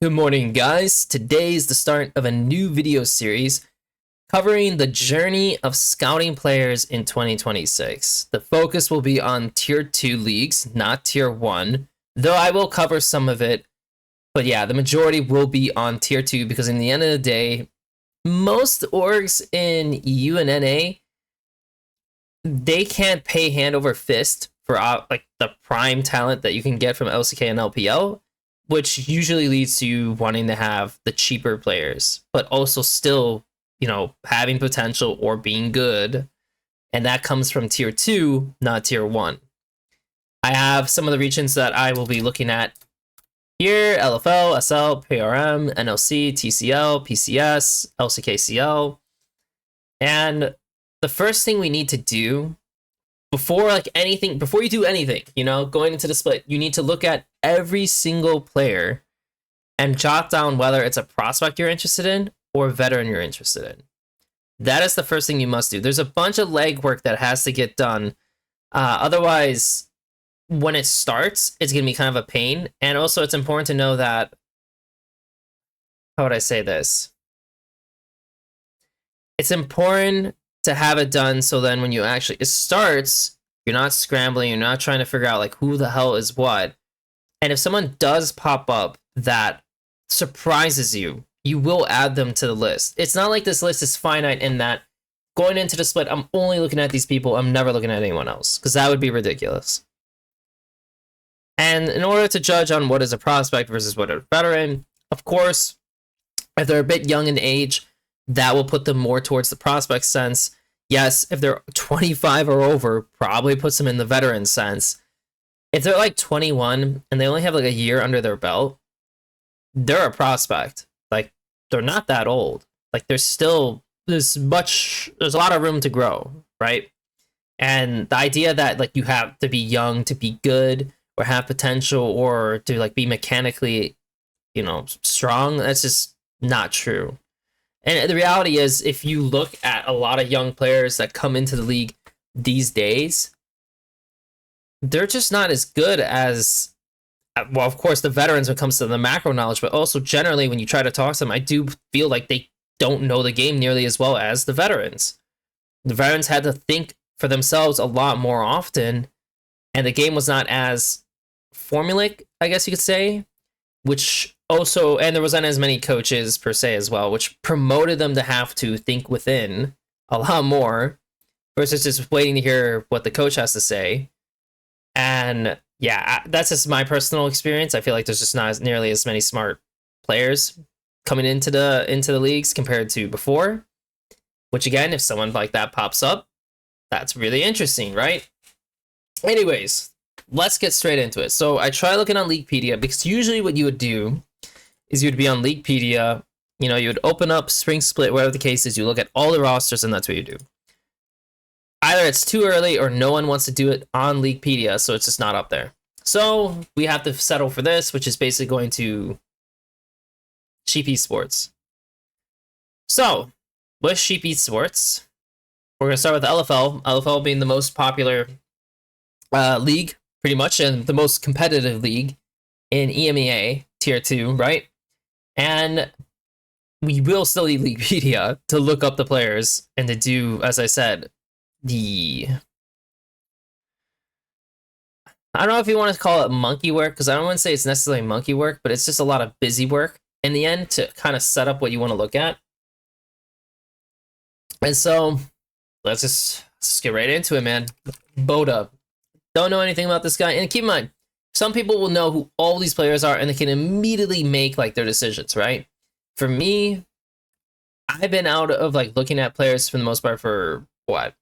Good morning, guys. Today is the start of a new video series covering the journey of scouting players in 2026. The focus will be on Tier 2 leagues, not Tier 1, though I will cover some of it. But yeah, the majority will be on Tier 2 because in the end of the day, most orgs in EU and NA, they can't pay hand over fist for like the prime talent that you can get from LCK and LPL, which usually leads to you wanting to have the cheaper players, but also still, having potential or being good. And that comes from Tier 2, not Tier 1. I have some of the regions that I will be looking at here: LFL, SL, PRM, NLC, TCL, PCS, LCKCL. And the first thing we need to do before you do anything, going into the split, you need to look at every single player and jot down whether it's a prospect you're interested in or a veteran you're interested in. That is the first thing you must do. There's a bunch of legwork that has to get done. Otherwise, when it starts, it's going to be kind of a pain. And also, it's important to know that, how would I say this? It's important to have it done so then when it starts, you're not scrambling, you're not trying to figure out like who the hell is what. And if someone does pop up that surprises you, you will add them to the list. It's not like this list is finite in that going into the split, I'm only looking at these people, I'm never looking at anyone else, because that would be ridiculous. And in order to judge on what is a prospect versus what a veteran, of course, if they're a bit young in age, that will put them more towards the prospect sense. Yes, if they're 25 or over, probably puts them in the veteran sense. If they're like 21 and they only have like a year under their belt, they're a prospect. Like, they're not that old. Like, there's a lot of room to grow, right? And the idea that like you have to be young to be good or have potential or to like be mechanically, strong, that's just not true. And the reality is, if you look at a lot of young players that come into the league these days, they're just not as good as, well, of course, the veterans when it comes to the macro knowledge, but also generally when you try to talk to them, I do feel like they don't know the game nearly as well as the veterans. The veterans had to think for themselves a lot more often, and the game was not as formulaic, I guess you could say, which also, and there wasn't as many coaches per se as well, which promoted them to have to think within a lot more versus just waiting to hear what the coach has to say. And yeah, that's just my personal experience. I feel like there's just not nearly as many smart players coming into the leagues compared to before, which again, if someone like that pops up, that's really interesting, right? Anyways, let's get straight into it. So I try looking on Leaguepedia because usually what you would do is you would be on Leaguepedia, you would open up Spring Split, whatever the case is, you look at all the rosters, and that's what you do. Either it's too early or no one wants to do it on Leaguepedia, so it's just not up there. So we have to settle for this, which is basically going to Sheep Esports. So with Sheep Esports, we're going to start with LFL. LFL being the most popular league, pretty much, and the most competitive league in EMEA Tier 2, right? And we will still need Leaguepedia to look up the players and to do, as I said, I don't know if you want to call it monkey work, because I don't want to say it's necessarily monkey work, but it's just a lot of busy work in the end to kind of set up what you want to look at. And so let's just get right into it, man. Boda. Don't know anything about this guy. And keep in mind, some people will know who all these players are and they can immediately make like their decisions, right? For me, I've been out of like looking at players for the most part for what,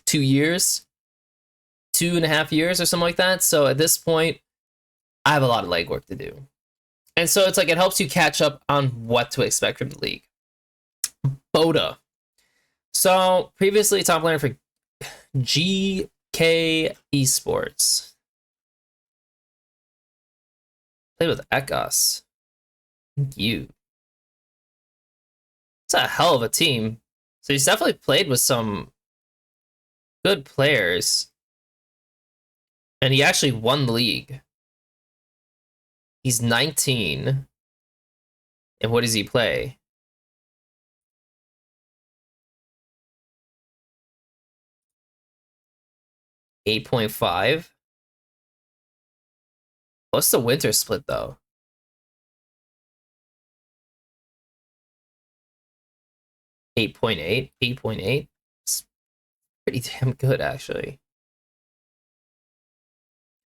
2 years, 2.5 years or something like that. So at this point, I have a lot of legwork to do. And so it's like it helps you catch up on what to expect from the league. Boda. So previously top laner for GK Esports. Played with Ekos. Thank you. It's a hell of a team. So he's definitely played with some good players. And he actually won the league. He's 19. And what does he play? $8.5. What's the winter split though? 8.8. 8.8. It's pretty damn good actually.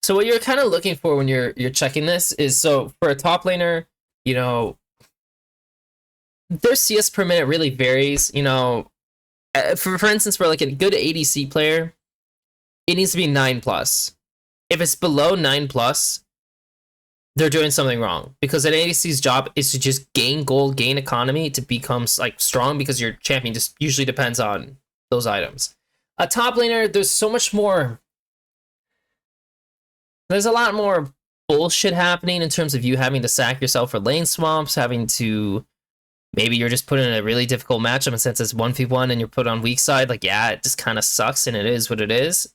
So what you're kind of looking for when you're checking this is, so for a top laner, you know, their CS per minute really varies. You know, for instance, for like a good ADC player, it needs to be 9+. If it's below 9+, they're doing something wrong, because an ADC's job is to just gain gold, gain economy to become like strong, because your champion just usually depends on those items. A top laner, there's so much more. There's a lot more bullshit happening in terms of you having to sack yourself for lane swamps, having to, maybe you're just put in a really difficult matchup, and since it's 1v1 and you're put on weak side, like, yeah, it just kind of sucks, and it is what it is.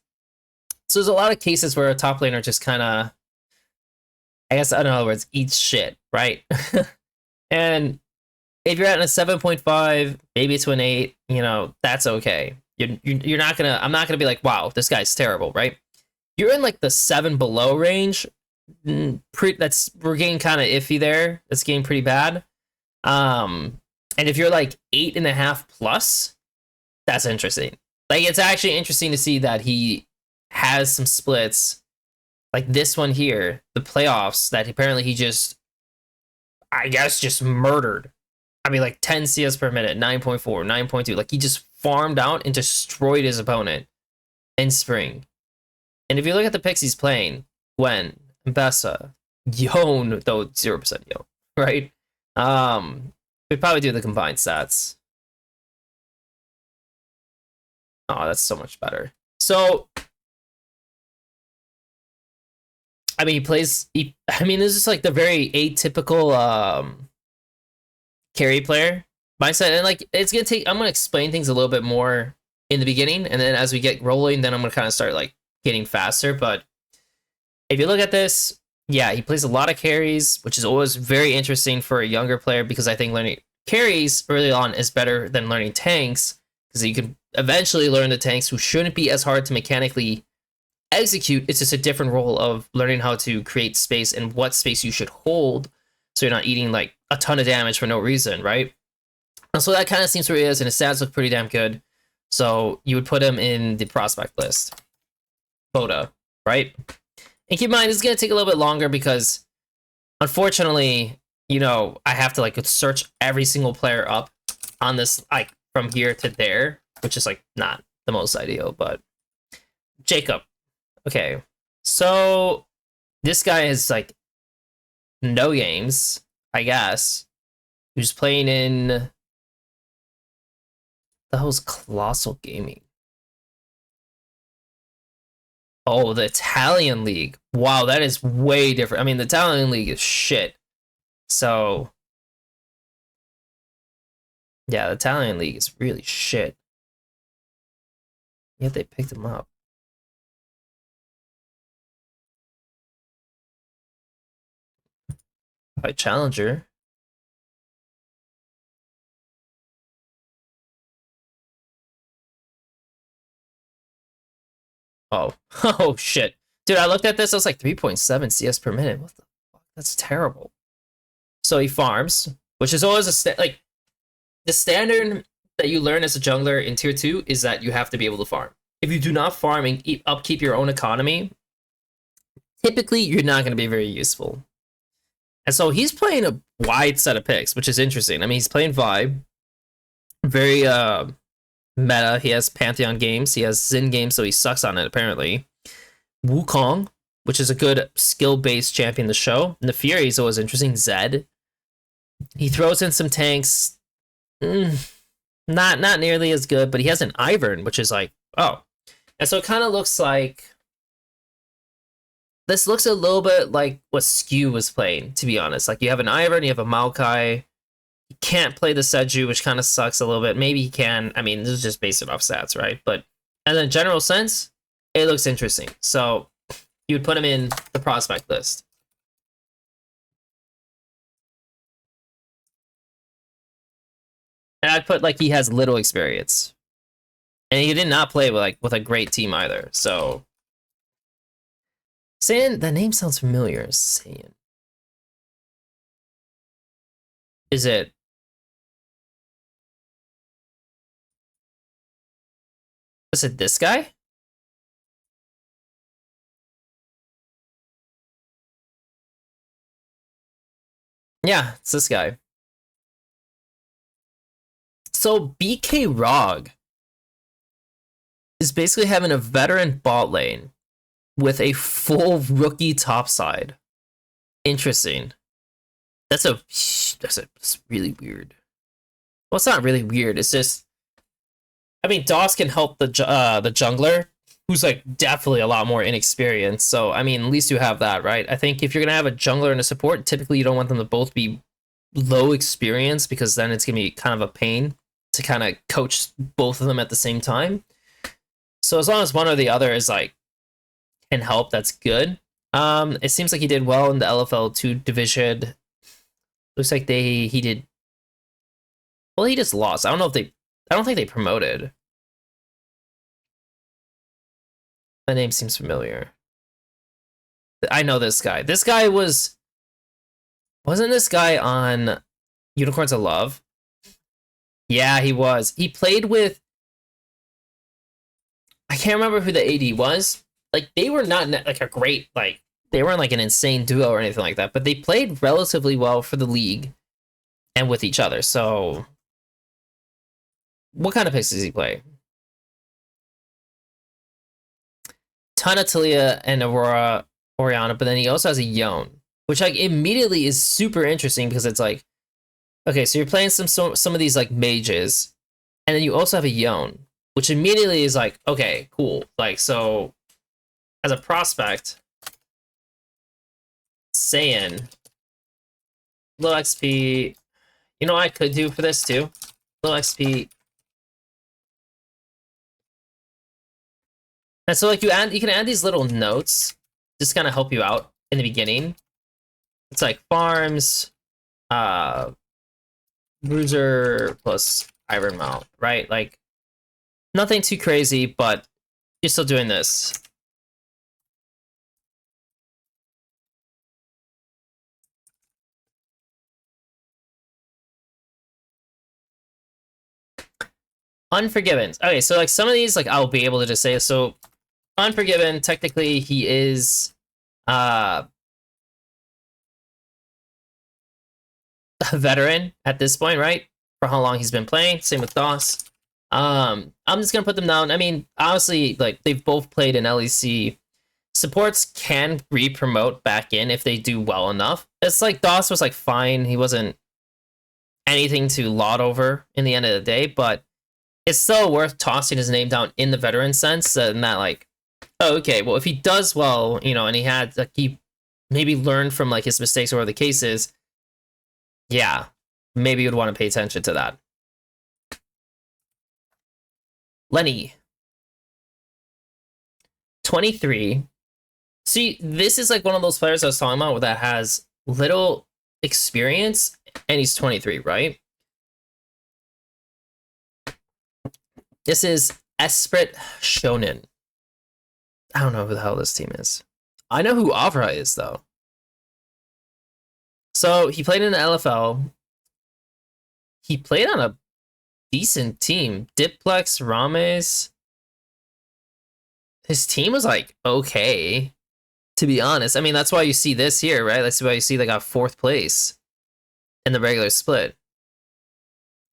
So there's a lot of cases where a top laner just kind of, I guess, in other words, eats shit, right? And if you're at a 7.5, maybe it's an 8, you know, that's okay. You're not gonna, I'm not gonna be like, wow, this guy's terrible, right? You're in like the 7 below range. We're getting kind of iffy there. That's getting pretty bad. And if you're like 8.5+, that's interesting. Like, it's actually interesting to see that he has some splits, like this one here, the playoffs, that apparently he just, I guess, just murdered. I mean, like 10 CS per minute, 9.4, 9.2. Like, he just farmed out and destroyed his opponent in spring. And if you look at the picks he's playing, Gwen, Bessa, Yone, though 0% Yone, right? We'd probably do the combined stats. Oh, that's so much better. So, I mean, I mean, this is like the very atypical carry player mindset. And like, it's gonna take, I'm gonna explain things a little bit more in the beginning, and then as we get rolling, then I'm gonna kind of start like getting faster. But if you look at this, yeah, he plays a lot of carries, which is always very interesting for a younger player, because I think learning carries early on is better than learning tanks, because you can eventually learn the tanks, who shouldn't be as hard to mechanically execute. It's just a different role of learning how to create space and what space you should hold, so you're not eating like a ton of damage for no reason, right? And so that kind of seems where he is, and his stats look pretty damn good. So you would put him in the prospect list. VODS, right? And keep in mind, this is going to take a little bit longer, because unfortunately, you know, I have to like search every single player up on this, like from here to there, which is like not the most ideal. But Jacob, okay, so this guy is like no games, I guess. Who's playing in, the hell's Colossal Gaming? Oh, the Italian League. Wow, that is way different. I mean, the Italian League is shit. So, yeah, the Italian League is really shit. Yet they picked him up. By Challenger. Oh, oh shit. Dude, I looked at this, I was like 3.7 CS per minute. What the fuck? That's terrible. So he farms, which is always like the standard that you learn as a jungler in tier 2 is that you have to be able to farm. If you do not farm and upkeep your own economy, typically you're not going to be very useful. And so he's playing a wide set of picks, which is interesting. I mean, he's playing Vibe, very meta. He has Pantheon games, he has Xin games, so he sucks on it apparently. Wukong, which is a good skill-based champion to show. And the Fury is always interesting. Zed. He throws in some tanks. Not nearly as good, but he has an Ivern, which is like, oh. And so it kind of looks like, this looks a little bit like what Skew was playing, to be honest. Like, you have an Ivern, you have a Maokai. You can't play the Seju, which kind of sucks a little bit. Maybe he can. I mean, this is just based off stats, right? But in a general sense, it looks interesting. So you would put him in the prospect list. I'd put like he has little experience, and he did not play with with a great team either. So, Saiyan, that name sounds familiar. Saiyan, is it? Is it this guy? Yeah, it's this guy. So BK Rog is basically having a veteran bot lane with a full rookie top side. Interesting. That's really weird. Well, it's not really weird. It's just, I mean, DOS can help the jungler, who's like definitely a lot more inexperienced. So I mean, at least you have that, right? I think if you're gonna have a jungler and a support, typically you don't want them to both be low experience, because then it's gonna be kind of a pain to kind of coach both of them at the same time. So as long as one or the other is like can help, that's good. It seems like he did well in the LFL 2 division. Looks like he did well. He just lost. I don't think they promoted. The name seems familiar. I know this guy. This guy wasn't this guy on Unicorns of Love? Yeah, he was. He played with, I can't remember who the AD was. Like, they were not like a great, like, they weren't like an insane duo or anything like that, but they played relatively well for the league and with each other. So what kind of picks does he play? Ton of Talia and Oriana, but then he also has a Yone, which like immediately is super interesting, because it's like, okay, so you're playing some of these like mages, and then you also have a Yone, which immediately is like, okay, cool. Like, so as a prospect, Saiyan, low XP. You know what I could do for this too? Low XP. And so like you can add these little notes, just kind of help you out in the beginning. It's like farms, bruiser plus iron mount, right? Like nothing too crazy, but you're still doing this. Unforgiven. Okay, so like some of these, like I'll be able to just say, so Unforgiven, technically he is a veteran at this point, right? For how long he's been playing. Same with DOS. I'm just gonna put them down. I mean, honestly, like they've both played in LEC. Supports can re-promote back in if they do well enough. It's like DOS was like fine. He wasn't anything to laud over in the end of the day, but it's still worth tossing his name down in the veteran sense, and that like, oh, okay, well if he does well, you know, and he had like he maybe learned from like his mistakes or the cases, yeah, maybe you'd want to pay attention to that. Lenny, 23. See, this is like one of those players I was talking about that has little experience, and he's 23, right? This is Esprit Shonen. I don't know who the hell this team is. I know who Avra is, though. So he played in the LFL. He played on a decent team. Diplex, Rames. His team was like okay, to be honest. I mean, that's why you see this here, right? That's why you see they got 4th place in the regular split.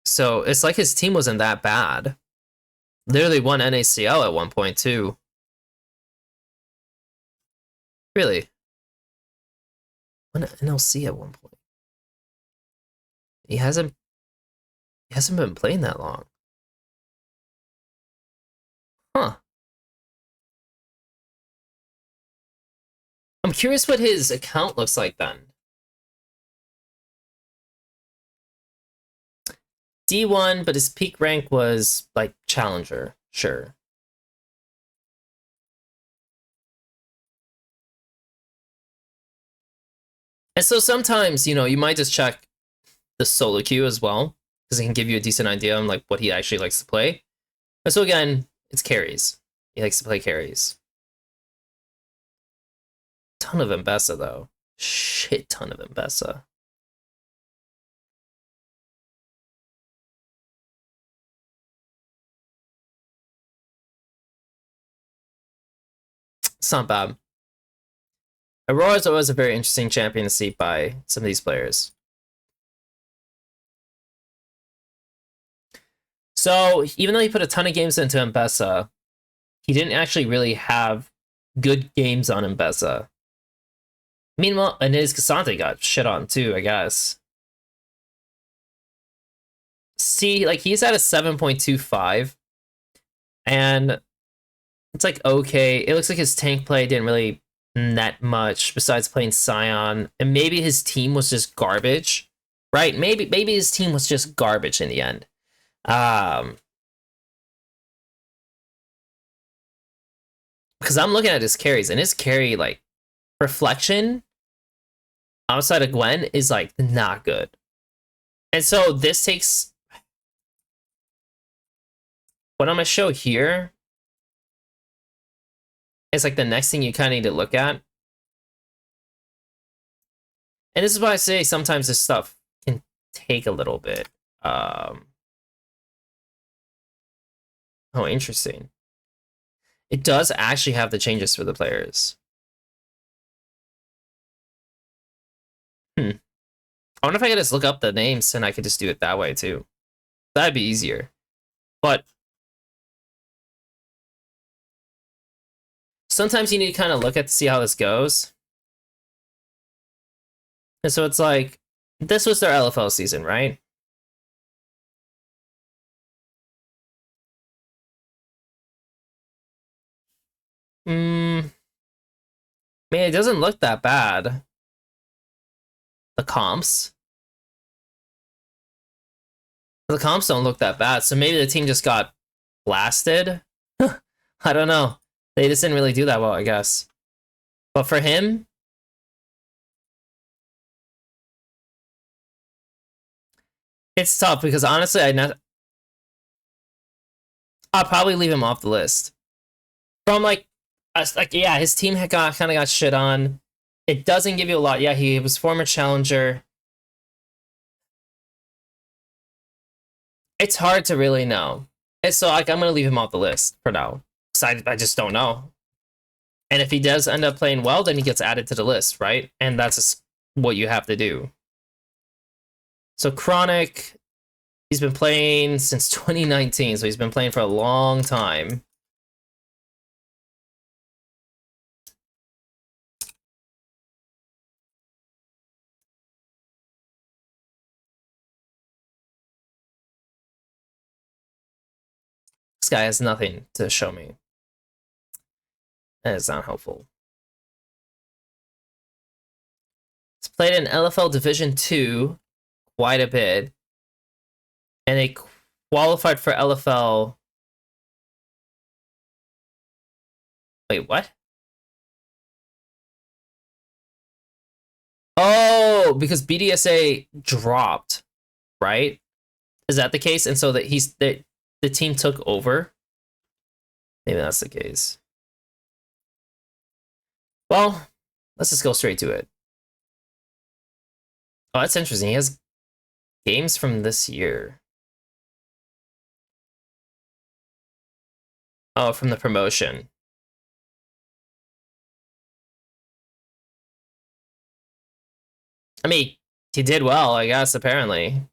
So it's like his team wasn't that bad. Literally won NACL at one point too. Really? Won NLC at one point. He hasn't been playing that long. Huh. I'm curious what his account looks like then. D1, but his peak rank was like challenger, sure. And so sometimes, you know, you might just check the solo queue as well, because it can give you a decent idea on like what he actually likes to play. But so again, it's carries. He likes to play carries. Ton of Mbessa though. Shit ton of Mbessa. It's not bad. Aurora is always a very interesting champion to see by some of these players. So even though he put a ton of games into Mbessa, he didn't actually really have good games on Mbessa. Meanwhile, and his Cassante got shit on too, I guess. See, like he's at a 7.25, and it's like okay. It looks like his tank play didn't really net much besides playing Scion, and maybe his team was just garbage, right? Maybe his team was just garbage in the end. Because I'm looking at his carries, and his carry like reflection outside of Gwen is like not good, and so this takes. What I'm gonna show here is like the next thing you kind of need to look at. And this is why I say sometimes this stuff can take a little bit. Oh, interesting. It does actually have the changes for the players. I wonder if I could just look up the names and I could just do it that way too. That'd be easier. But sometimes you need to kind of look at to see how this goes. And so it's like, this was their LFL season, right? I mean, it doesn't look that bad. The comps. The comps don't look that bad, so maybe the team just got blasted? I don't know. They just didn't really do that well, I guess. But for him, it's tough because honestly, I'll probably leave him off the list. From like yeah, his team had kind of got shit on. It doesn't give you a lot. Yeah, he was former challenger. It's hard to really know. And so like I'm gonna leave him off the list for now. Because I just don't know. And if he does end up playing well, then he gets added to the list, right? And that's just what you have to do. So Chronic, he's been playing since 2019, so he's been playing for a long time. This guy has nothing to show me. That is not helpful. He's played in LFL Division 2 quite a bit. And they qualified for LFL. Wait, what? Oh, because BDSA dropped, right? Is that the case? And so that the team took over? Maybe that's the case. Well, let's just go straight to it. Oh, that's interesting. He has games from this year. Oh, from the promotion. I mean, he did well, I guess, apparently.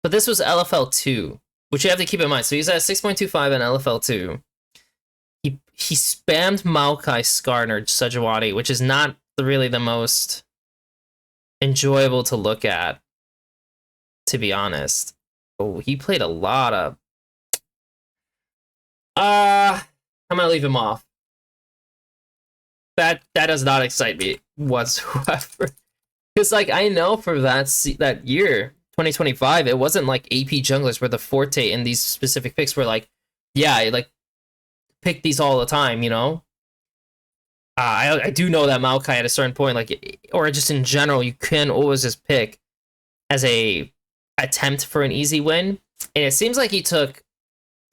But this was LFL 2, which you have to keep in mind. So he's at 6.25 in LFL 2. He spammed Maokai, Skarner, Sejawati, which is not really the most enjoyable to look at, to be honest. Oh, he played a lot of... I'm gonna leave him off. That does not excite me whatsoever. Because, like, I know for that year, 2025, it wasn't like AP junglers were the forte in these specific picks where, like, yeah, like, pick these all the time, you know? I do know that Maokai at a certain point, like, or just in general, you can always just pick as a attempt for an easy win. And it seems like he took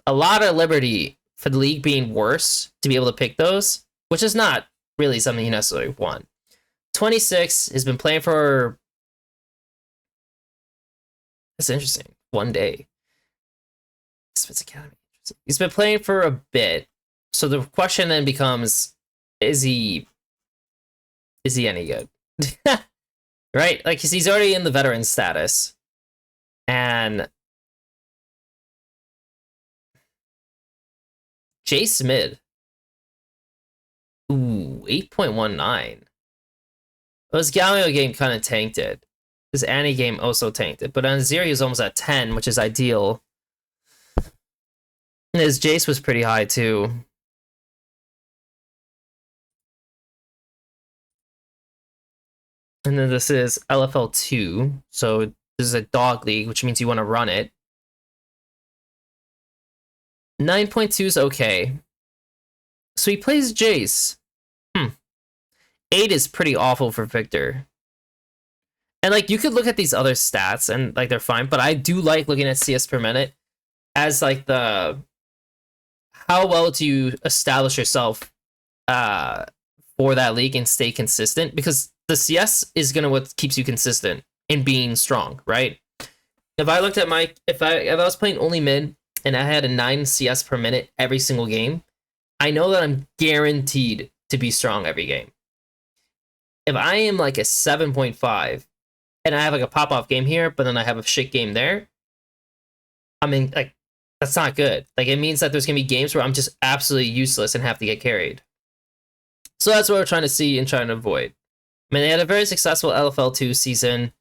a lot of liberty for the league being worse to be able to pick those, which is not really something he necessarily want. 26 has been playing for. That's interesting. 1 day. Spitz Academy. He's been playing for a bit. So the question then becomes, is he any good? Right? Like, he's already in the veteran status. And Jace mid. Ooh, 8.19. His Galio game kind of tanked it. His Annie game also tanked it. But on Zero, he was almost at 10, which is ideal. And his Jace was pretty high, too. And then this is LFL 2. So this is a dog league, which means you want to run it. 9.2 is okay. So he plays Jace. 8 is pretty awful for Victor. And like, you could look at these other stats and like they're fine, but I do like looking at CS per minute as like the how well do you establish yourself for that league and stay consistent, because the CS is gonna what keeps you consistent in being strong, right? If I looked at my if I was playing only mid and I had a 9 CS per minute every single game, I know that I'm guaranteed to be strong every game. If I am like a 7.5 and I have like a pop-off game here, but then I have a shit game there, I mean, like, that's not good. Like, it means that there's gonna be games where I'm just absolutely useless and have to get carried. So that's what we're trying to see and trying to avoid. I mean, they had a very successful LFL 2 season.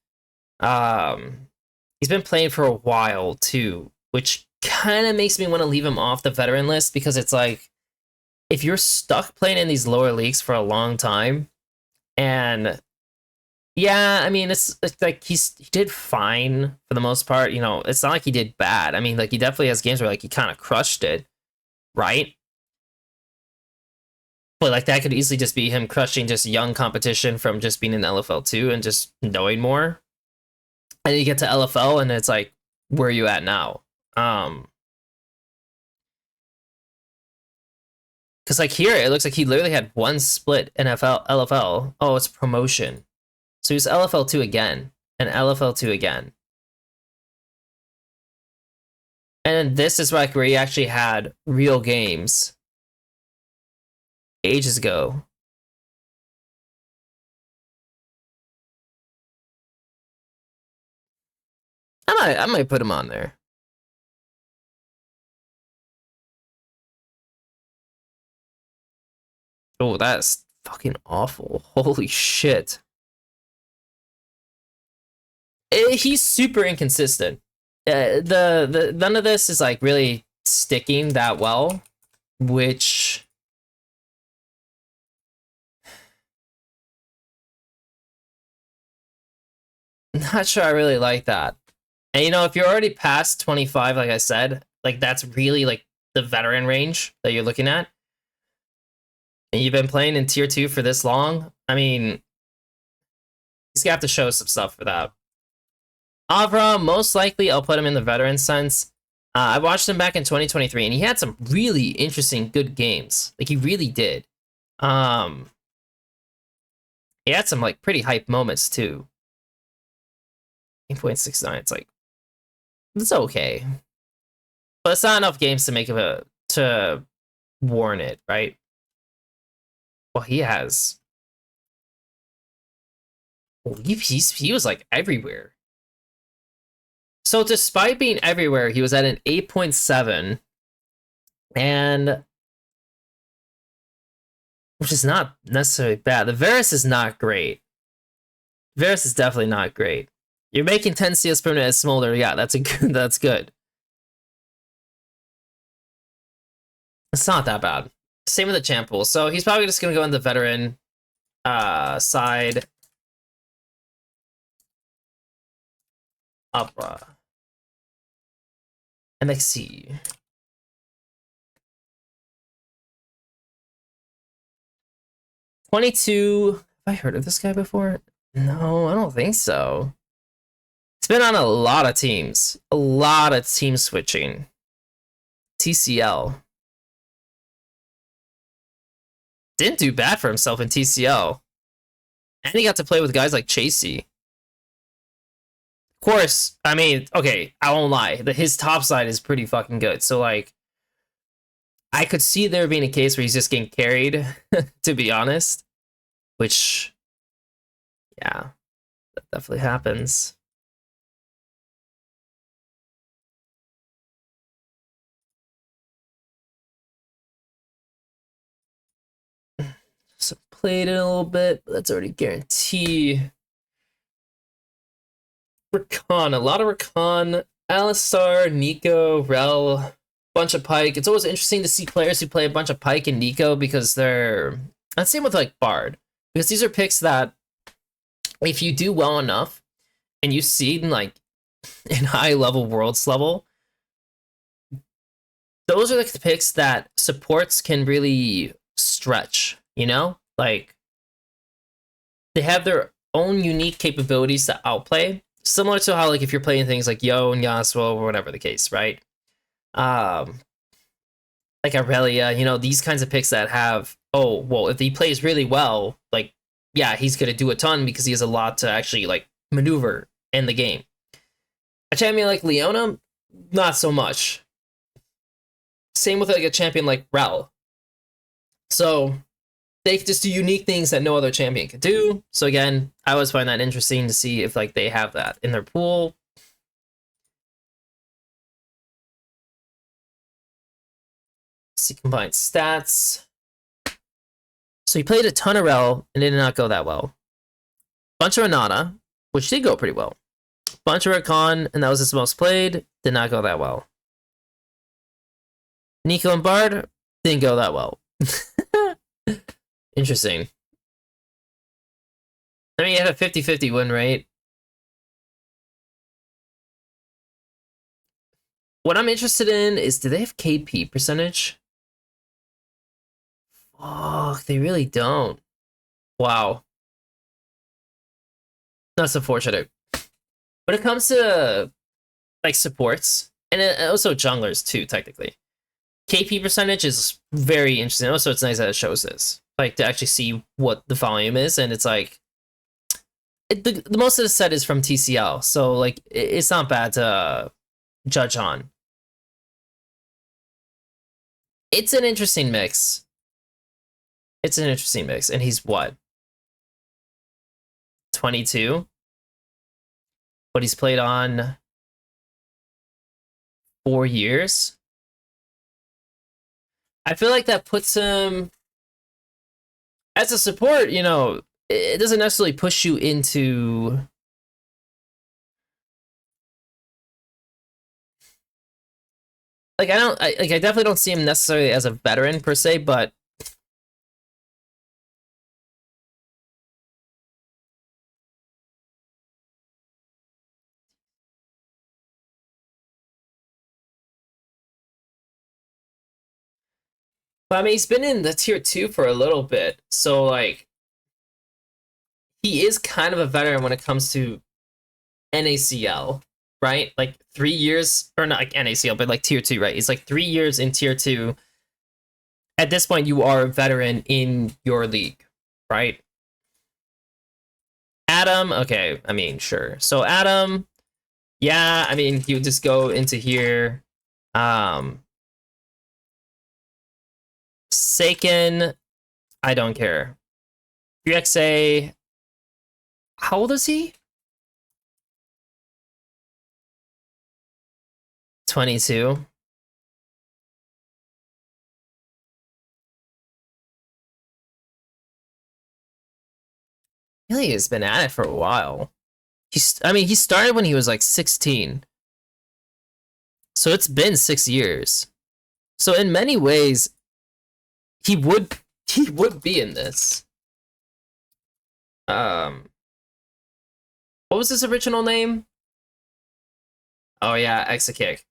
He's been playing for a while too, which kind of makes me want to leave him off the veteran list, because it's like, if you're stuck playing in these lower leagues for a long time, and yeah, I mean, it's like he did fine for the most part. You know, it's not like he did bad. I mean, like, he definitely has games where like he kind of crushed it, right? But like, that could easily just be him crushing just young competition from just being in LFL 2 and just knowing more. And then you get to LFL and it's like, where are you at now? Because like here, it looks like he literally had one split in LFL. Oh, it's promotion. So he's LFL 2 again, and LFL 2 again. And this is like where he actually had real games ages ago. I might put him on there. Oh, that's fucking awful. Holy shit. He's super inconsistent. The none of this is like really sticking that well, which not sure I really like that. And you know, if you're already past 25, like I said, like that's really like the veteran range that you're looking at. And you've been playing in tier 2 for this long, I mean, he's gonna have to show some stuff for that. Avra, most likely I'll put him in the veteran sense. I watched him back in 2023, and he had some really interesting, good games. Like, he really did. He had some like pretty hype moments too. 8.69. It's like, it's okay, but it's not enough games to make it to warrant it, right? Well, he has. Well, he was like everywhere. So despite being everywhere, he was at an 8.7, and which is not necessarily bad. The Varus is not great. Varus is definitely not great. You're making 10 CS per minute as Smolder. Yeah, that's that's good. It's not that bad. Same with the champ pool. So he's probably just gonna go in the veteran side. Opera. MXC. 22. Have I heard of this guy before? No, I don't think so. It's been on a lot of teams. A lot of team switching. TCL. Didn't do bad for himself in TCL. And he got to play with guys like Chasey. Of course, I mean, okay, I won't lie. His top side is pretty fucking good. So, like, I could see there being a case where he's just getting carried, to be honest. Which, yeah, that definitely happens. So played it a little bit, but that's already guaranteed. Rakan, a lot of Rakan, Alistar, Nico, Rel, bunch of Pike. It's always interesting to see players who play a bunch of Pike and Nico because they're... And same with like Bard. Because these are picks that if you do well enough and you see like in high level Worlds level, those are like the picks that supports can really stretch, you know? Like they have their own unique capabilities to outplay. Similar to how, like, if you're playing things like Yo and Yasuo or whatever the case, right? Like Aurelia, you know, these kinds of picks that have, oh, well, if he plays really well, like, yeah, he's going to do a ton because he has a lot to actually, like, maneuver in the game. A champion like Leona, not so much. Same with, like, a champion like Rel. So they just do unique things that no other champion could do. So again, I always find that interesting to see if like they have that in their pool. Let's see combined stats. So he played a ton of Rel and it did not go that well. Bunch of Renata, which did go pretty well. Bunch of Rakan, and that was his most played, did not go that well. Nico and Bard didn't go that well. Interesting. I mean, he had a 50-50 win rate. What I'm interested in is, do they have KP percentage? Fuck, they really don't. Wow. That's unfortunate. When it comes to, like, supports, and also junglers, too, technically, KP percentage is very interesting. Also, it's nice that it shows this. Like, to actually see what the volume is, and it's like... the most of the set is from TCL, so, like, it's not bad to judge on. It's an interesting mix. It's an interesting mix, and he's what? 22? But he's played on 4 years? I feel like that puts him... As a support, you know, it doesn't necessarily push you into... Like, I definitely don't see him necessarily as a veteran, per se, but... But, I mean, he's been in the tier 2 for a little bit, so, like... He is kind of a veteran when it comes to NACL, right? Like 3 years, or not like NACL, but like tier 2, right? It's like 3 years in tier 2. At this point, you are a veteran in your league, right? Adam, okay, I mean, sure. So Adam, yeah, I mean, you just go into here. Seiken, I don't care. UXA, how old is he? 22. Really has been at it for a while. I mean, he started when he was like 16. So it's been 6 years. So in many ways, he would be in this. What was his original name? Oh yeah, Exakick.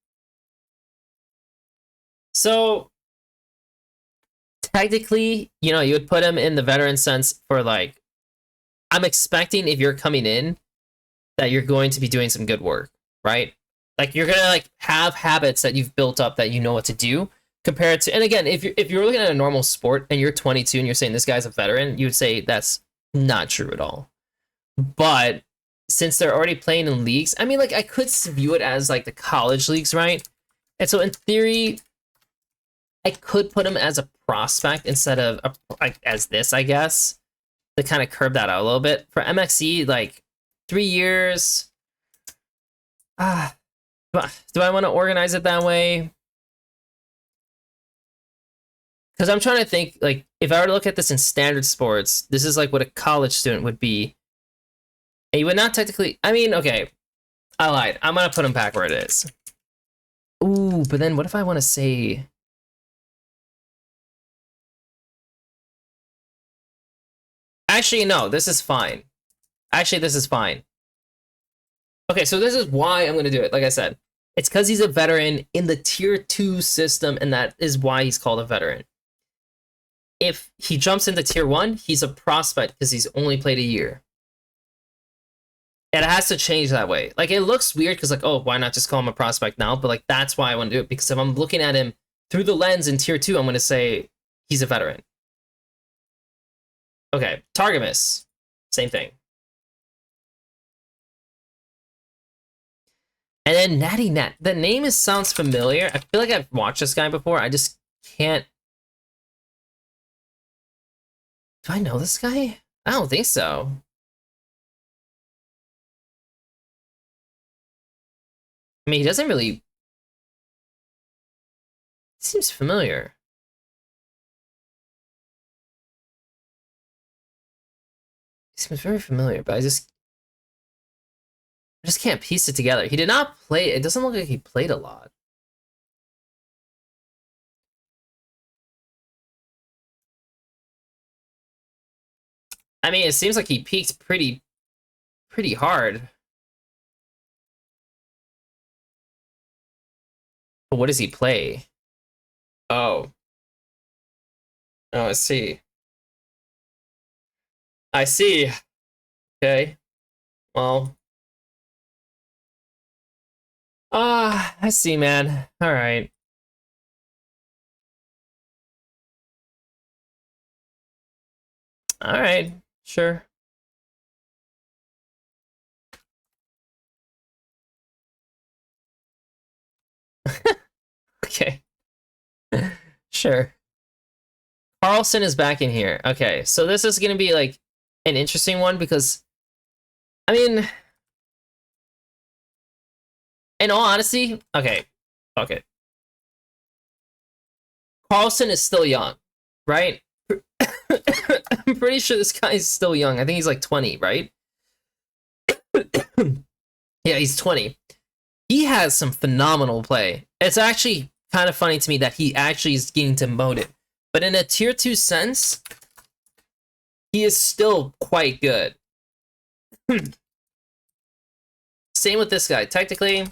So technically, you know, you would put him in the veteran sense for like, I'm expecting if you're coming in that you're going to be doing some good work, right? Like you're gonna like have habits that you've built up that you know what to do compared to. And again, if you're looking at a normal sport and you're 22 and you're saying this guy's a veteran, you would say that's not true at all. But since they're already playing in leagues, I mean, like I could view it as like the college leagues, right? And so in theory, I could put him as a prospect instead of like as this, I guess, to kind of curb that out a little bit. For MXE, like 3 years. Ah, do I want to organize it that way? Because I'm trying to think, like, if I were to look at this in standard sports, this is like what a college student would be. And you would not technically, I mean, okay, I lied. I'm going to put him back where it is. Ooh, but then what if I want to say... Actually, no, this is fine. Actually, this is fine. Okay, so this is why I'm going to do it. Like I said, it's because he's a veteran in the tier 2 system, and that is why he's called a veteran. If he jumps into tier 1, he's a prospect because he's only played a year. And it has to change that way. Like, it looks weird because, like, oh, why not just call him a prospect now? But, like, that's why I want to do it. Because if I'm looking at him through the lens in tier 2, I'm going to say he's a veteran. Okay, Targamas. Same thing. And then Natty Nat. The name sounds familiar. I feel like I've watched this guy before. I just can't... Do I know this guy? I don't think so. I mean, he doesn't really... He seems familiar. He seems very familiar, but I just can't piece it together. He did not play... It doesn't look like he played a lot. I mean, it seems like he peaked pretty hard. But what does he play? Oh. Oh, I see. I see. Okay. Well. I see, man. All right. All right. Sure. Okay. Sure. Carlson is back in here. Okay, so this is gonna be like an interesting one because, I mean, in all honesty, okay. Carlson is still young, right? I'm pretty sure this guy is still young. I think he's like 20, right? Yeah, he's 20. He has some phenomenal play. It's actually kind of funny to me that he actually is getting demoted. But in a tier 2 sense, he is still quite good. Same with this guy. Technically,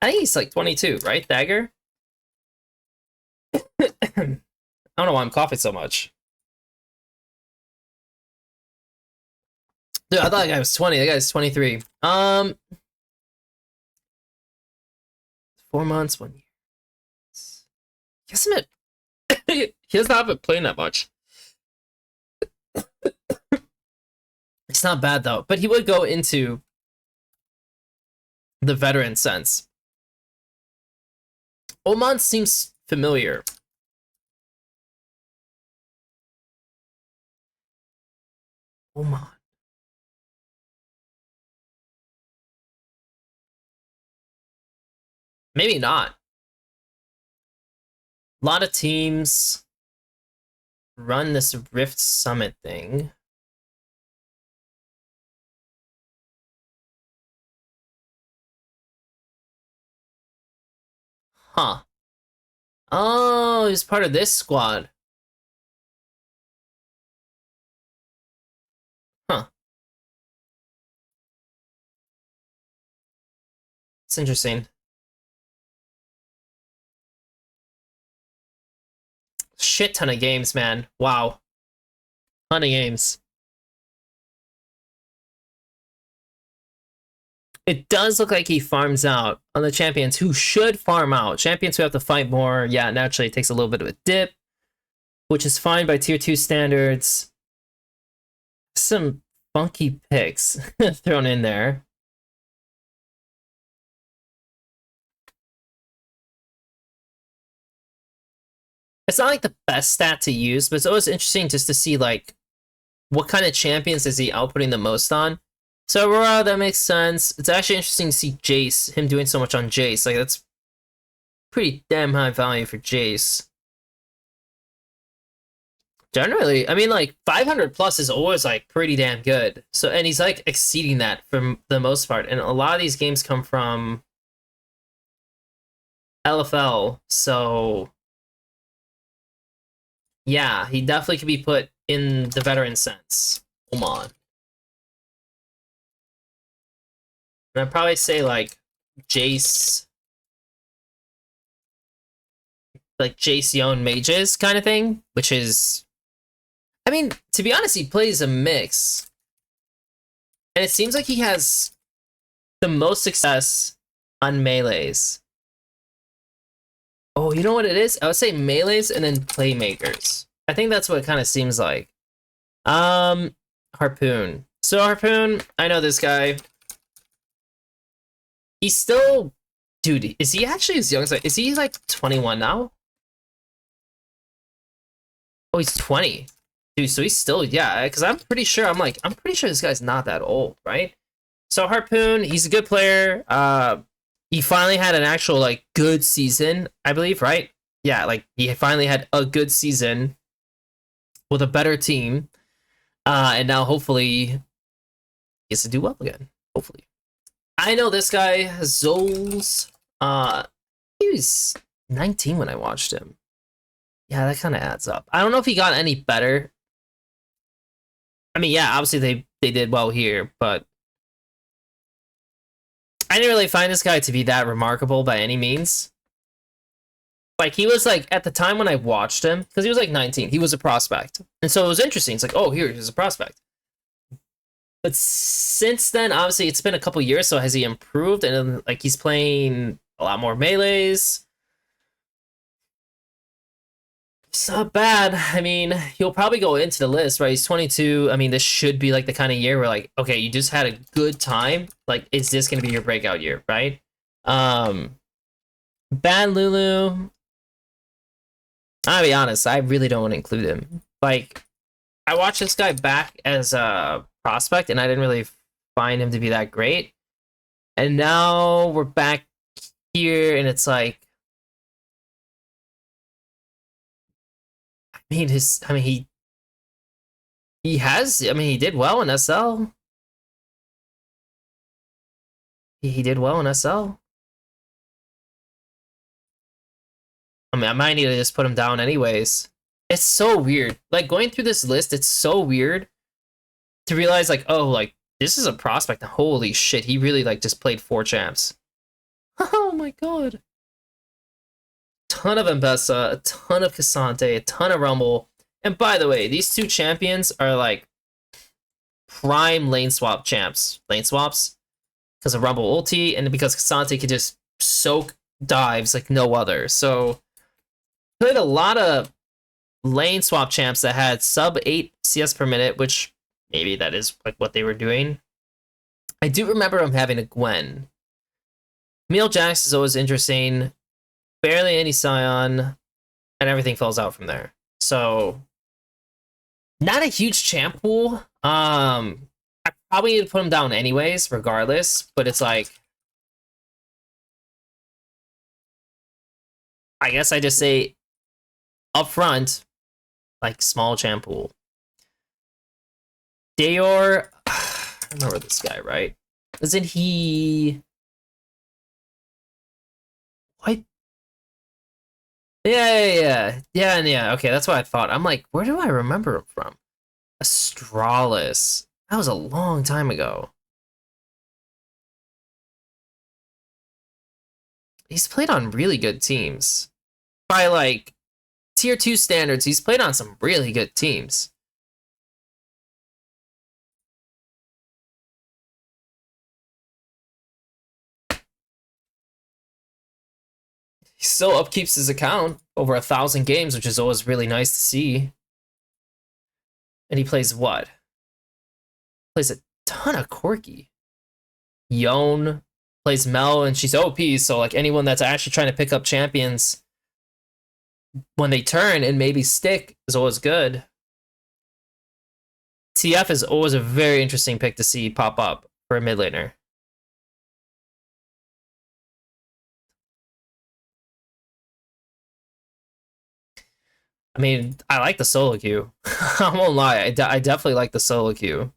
I think he's like 22, right? Dagger? I don't know why I'm coughing so much. Dude, I thought that guy was 20. That guy's 23. 4 months, 1 year. Guess he does not been playing that much. It's not bad though, but he would go into the veteran sense. Oman seems familiar. Oman. Maybe not. A lot of teams run this Rift Summit thing. Huh. Oh, he's part of this squad. Huh. It's interesting. Shit ton of games, man. Wow. Ton of games. It does look like he farms out on the champions who should farm out. Champions who have to fight more, yeah, naturally it takes a little bit of a dip, which is fine by tier 2 standards. Some funky picks thrown in there. It's not like the best stat to use, but it's always interesting just to see like what kind of champions is he outputting the most on. So Aurora, that makes sense. It's actually interesting to see Jace, him doing so much on Jace. Like that's pretty damn high value for Jace. Generally, I mean, like 500 plus is always like pretty damn good. So, and he's like exceeding that for the most part. And a lot of these games come from LFL. So, yeah, he definitely could be put in the veteran sense. Come on. And I'd probably say like Jace, like Jace Yon Mages kind of thing, which is, I mean, to be honest, he plays a mix. And it seems like he has the most success on melees. Oh, you know what it is? I would say melees and then playmakers. I think that's what it kind of seems like. Harpoon. So Harpoon, I know this guy. He's still, dude, is he actually as young as is he like 21 now? Oh, he's 20. Dude, so he's still, yeah, because I'm pretty sure this guy's not that old, right? So Harpoon, he's a good player. He finally had an actual like good season, I believe, right? Yeah, like he finally had a good season with a better team. And now hopefully he gets to do well again. Hopefully. I know this guy, Zols. He was 19 when I watched him. Yeah, that kind of adds up. I don't know if he got any better. I mean, yeah, obviously they did well here, but I didn't really find this guy to be that remarkable by any means. Like, he was, like, at the time when I watched him, because he was, like, 19, he was a prospect. And so it was interesting. It's like, oh, here's a prospect. But since then, obviously, it's been a couple years, so has he improved? And, like, he's playing a lot more melees. It's not bad. I mean, he'll probably go into the list, right? He's 22. I mean, this should be like the kind of year where like, okay, you just had a good time. Like, is this going to be your breakout year, right? Bad Lulu. I'll be honest, I really don't want to include him. Like, I watched this guy back as a prospect, and I didn't really find him to be that great. And now we're back here, and it's like, he did well in SL. He did well in SL. I mean, I might need to just put him down anyways. It's so weird. Like, going through this list, it's so weird to realize, like, oh, like, this is a prospect. Holy shit, he really, like, just played 4 champs. Oh my god. Ton of Mbessa, a ton of Cassante, a ton of Rumble. And by the way, these 2 champions are, like, prime lane swap champs. Lane swaps. Because of Rumble ulti, and because Cassante could just soak dives like no other. So, played a lot of lane swap champs that had sub 8 CS per minute, which maybe that is like what they were doing. I do remember him having a Gwen. Emil Jax is always interesting. Barely any Scion, and everything falls out from there. So, not a huge champ pool. I probably need to put him down anyways, regardless, but it's like, I guess I just say up front, like, small champ pool. Dayor, I remember this guy, right? Isn't he... What? Yeah. Okay, that's what I thought. I'm like, where do I remember him from? Astralis. That was a long time ago. He's played on really good teams. By like tier 2 standards, he's played on some really good teams. He still upkeeps his account over 1,000 games, which is always really nice to see. And he plays what? Plays a ton of Corki. Yone plays Mel, and she's OP, so like anyone that's actually trying to pick up champions when they turn and maybe stick is always good. TF is always a very interesting pick to see pop up for a mid laner. I mean, I like the solo queue. I won't lie, I definitely like the solo queue.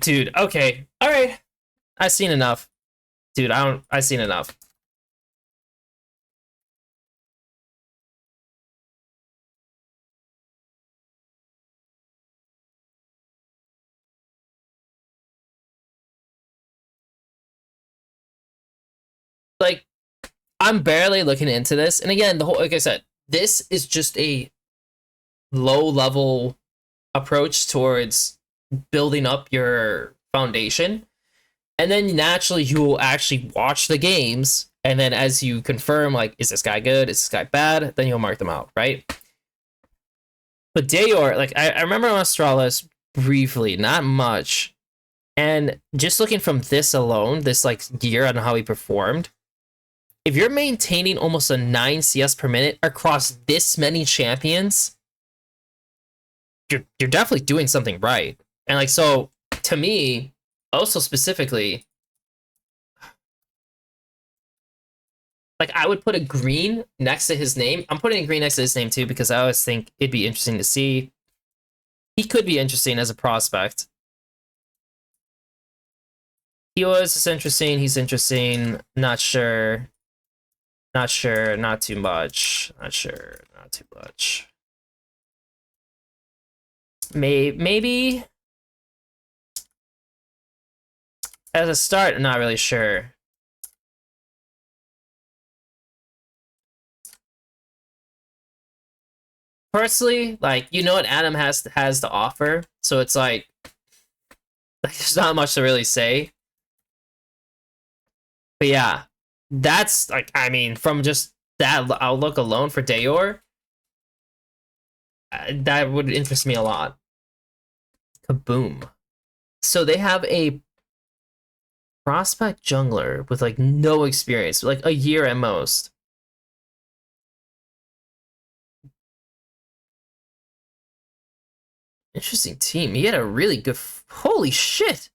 Dude, okay. Alright. I've seen enough. Dude, I've seen enough. Like, I'm barely looking into this. And again, the whole, like I said, this is just a low level approach towards building up your foundation. And then naturally you will actually watch the games. And then as you confirm, like, is this guy good? Is this guy bad? Then you'll mark them out, right? But Dayor, like, I remember on Astralis briefly, not much. And just looking from this alone, this like year on how he performed, if you're maintaining almost a 9 CS per minute across this many champions, you're definitely doing something right. And like, so to me, also specifically, like I would put a green next to his name. I'm putting a green next to his name too because I always think it'd be interesting to see. He could be interesting as a prospect. He was just interesting. He's interesting. Not sure. Not sure. Not too much. Not sure. Not too much. Maybe as a start, I'm not really sure. Personally, like, you know what Adam has to offer, so it's like there's not much to really say. But yeah, that's like, I mean, from just that outlook alone for Dayor, that would interest me a lot. Kaboom. So they have a prospect jungler with like no experience, like a year at most. Interesting team. He had a really good. Holy shit!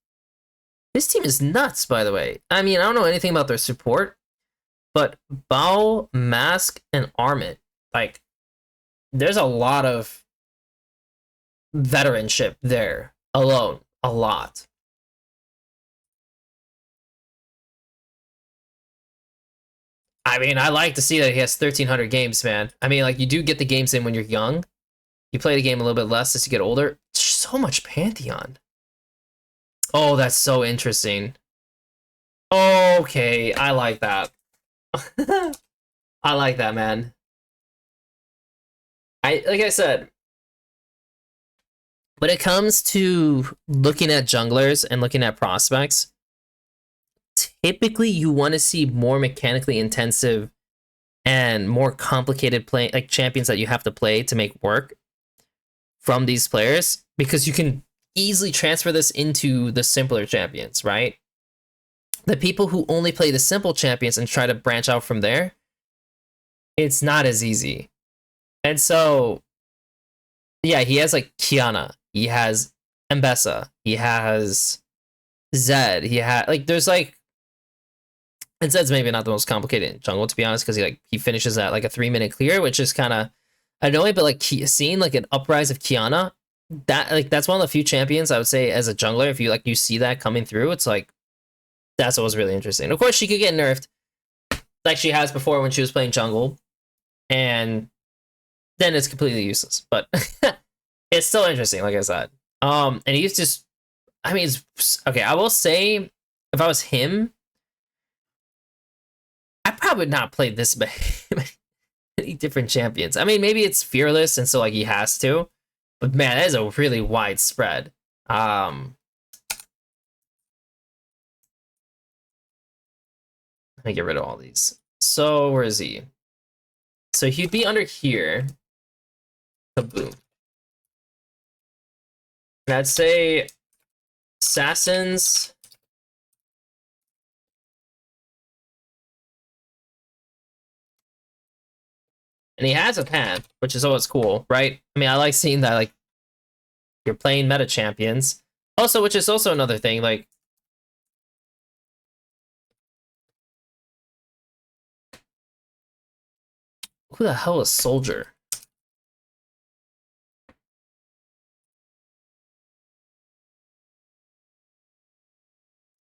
This team is nuts, by the way. I mean, I don't know anything about their support, but Bao, Mask, and Armit, like, there's a lot of veteranship there alone. A lot. I mean, I like to see that he has 1,300 games, man. I mean, like, you do get the games in when you're young. You play the game a little bit less as you get older. So much Pantheon. Oh, that's so interesting. Okay, I like that. I like that, man. Like I said, when it comes to looking at junglers and looking at prospects, typically you want to see more mechanically intensive and more complicated play, like champions that you have to play to make work from these players, because you can easily transfer this into the simpler champions, right? The people who only play the simple champions and try to branch out from there, it's not as easy. And so, yeah, he has like Kiana, he has Mbessa, he has Zed, he has like, there's like, and Zed's maybe not the most complicated in jungle, to be honest, because he finishes at like a 3-minute clear, which is kind of annoying. But like seeing like an uprise of Kiana, that's one of the few champions I would say as a jungler, if you see that coming through, it's like that's what was really interesting. Of course, she could get nerfed like she has before when she was playing jungle, and then it's completely useless. But it's still interesting, like I said. And he's just, I mean, it's okay. I will say, if I was him, I probably would not play this many different champions. I mean, maybe it's fearless, and so like he has to. But man, that is a really wide spread. Let me get rid of all these. So where is he? So he'd be under here. Kaboom. And I'd say assassins. And he has a path, which is always cool, right? I mean, I like seeing that, like, you're playing meta champions. Also, which is also another thing, like, who the hell is Soldier?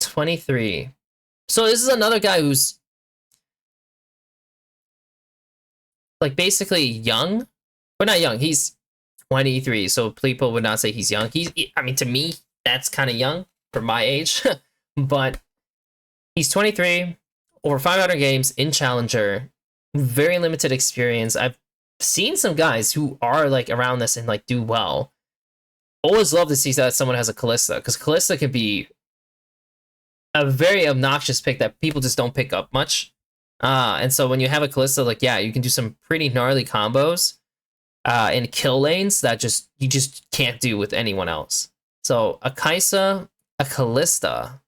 $23. So this is another guy who's like basically young, but not young. He's 23, so people would not say he's young. I mean, to me, that's kind of young for my age, but he's 23, over 500 games in Challenger, very limited experience. I've seen some guys who are like around this and like do well. Always love to see that someone has a Kalista, because Kalista can be a very obnoxious pick that people just don't pick up much. And so when you have a Kalista, like, yeah, you can do some pretty gnarly combos in kill lanes that you just can't do with anyone else. So a Kaisa, a Kalista.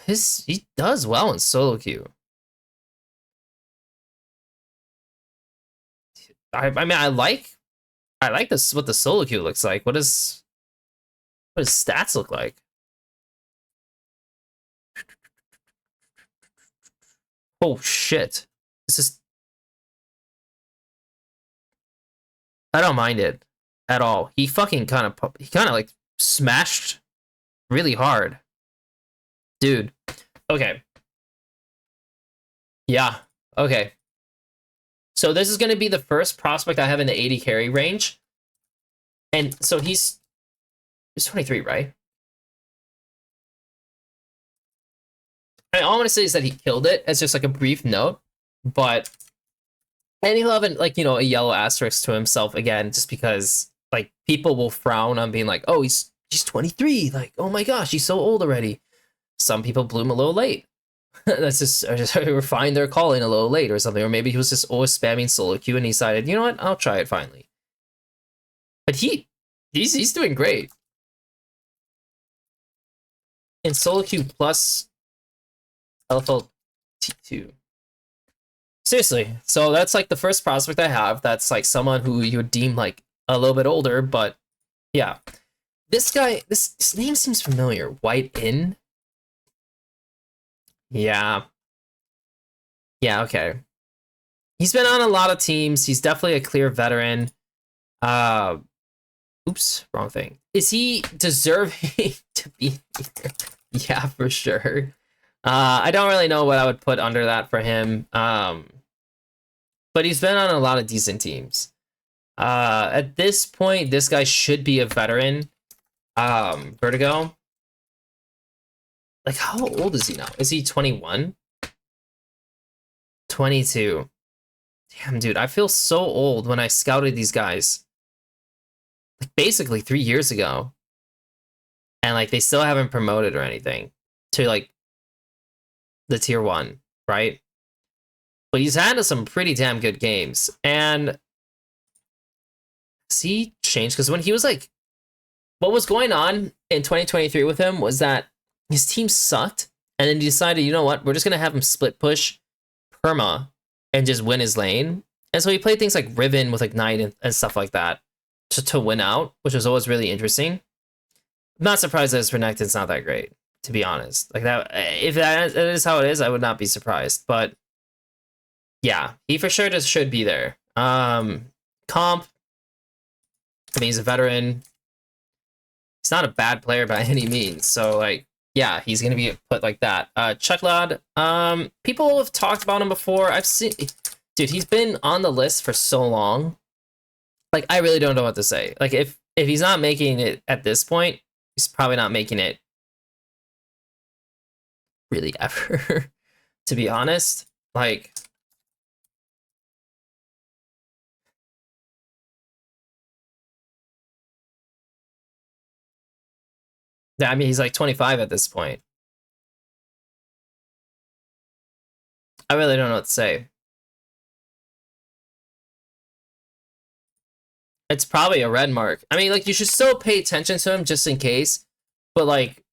He does well in solo queue. I mean, I like this, what the solo queue looks like. What does stats look like? Oh shit. This is, I don't mind it at all. He kind of like smashed really hard. Dude. Okay. Yeah. Okay. So this is going to be the first prospect I have in the 80 carry range. And so he's 23, right? I mean, all I'm going to say is that he killed it as just like a brief note, but and he'll have like, you know, a yellow asterisk to himself again, just because like people will frown on being like, oh, he's 23, like, oh my gosh, he's so old already. Some people bloom a little late. That's just refined their calling a little late or something, or maybe he was just always spamming solo queue and he decided, you know what, I'll try it finally. But he's doing great in solo queue plus LFL T2. Seriously, so that's like the first prospect I have. That's like someone who you would deem like a little bit older, but yeah, this guy, this name seems familiar. White In. Yeah. Yeah, okay. He's been on a lot of teams. He's definitely a clear veteran. Oops, wrong thing. Is he deserving to be here? Yeah, for sure. I don't really know what I would put under that for him. But he's been on a lot of decent teams. At this point, this guy should be a veteran. Vertigo. Like, how old is he now? Is he 21? 22. Damn, dude, I feel so old when I scouted these guys. Like, basically 3 years ago. And, like, they still haven't promoted or anything to, like, the tier 1, right? But he's had some pretty damn good games. And see, changed, because when he was, like, what was going on in 2023 with him was that his team sucked, and then he decided, you know what, we're just gonna have him split push perma and just win his lane. And so he played things like Riven with Ignite and stuff like that to win out, which was always really interesting. I'm not surprised that his Renekton's not that great, to be honest. Like, that, if that is how it is, I would not be surprised. But yeah, he for sure just should be there. Comp, I mean, he's a veteran. He's not a bad player by any means. So, like, yeah, he's gonna be put like that. Chucklad, people have talked about him before. I've seen, dude, he's been on the list for so long. Like, I really don't know what to say. Like, if he's not making it at this point, he's probably not making it really ever, to be honest. Like, yeah, I mean, he's like 25 at this point. I really don't know what to say. It's probably a red mark. I mean, like, you should still pay attention to him just in case. But, like,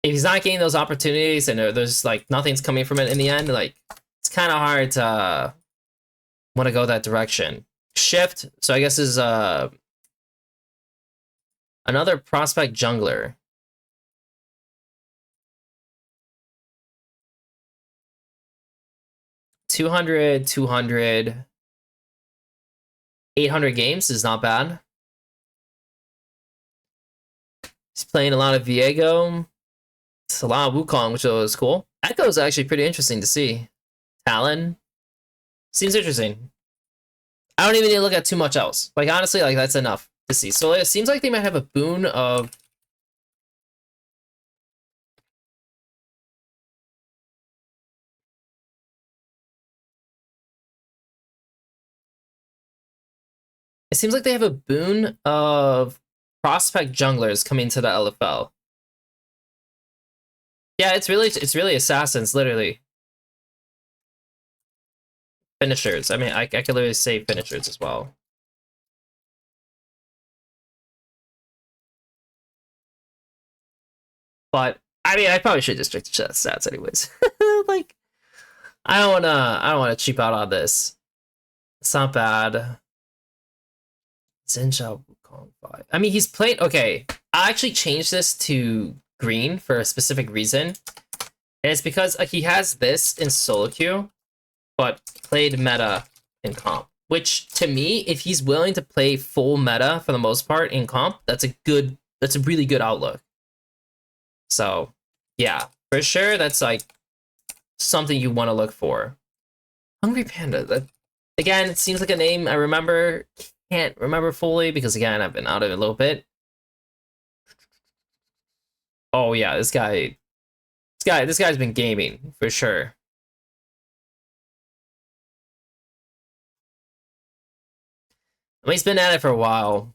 if he's not getting those opportunities and there's, like, nothing's coming from it in the end, like, it's kind of hard to want to go that direction. Shift, so I guess is another prospect jungler. 200, 200, 800 games is not bad. He's playing a lot of Viego. It's a lot of Wukong, which is cool. Echo is actually pretty interesting to see. Talon seems interesting. I don't even need to look at too much else. Like, honestly, like, that's enough to see. So it seems like they might have a boon of... It seems like they have a boon of prospect junglers coming to the LFL. Yeah, it's really assassins, literally. Finishers. I mean, I could literally say finishers as well. But I mean, I probably should just restrict the stats anyways. Like, I don't wanna cheap out on this. It's not bad. Zenshao Wukong 5. I mean, he's played... Okay, I actually changed this to green for a specific reason. And it's because he has this in solo queue, but played meta in comp. Which, to me, if he's willing to play full meta for the most part in comp, that's a really good outlook. So, yeah, for sure, that's like something you want to look for. Hungry Panda. That, again, it seems like a name I remember. Can't remember fully because, again, I've been out of it a little bit. Oh yeah, this guy's been gaming for sure. I mean, he's been at it for a while.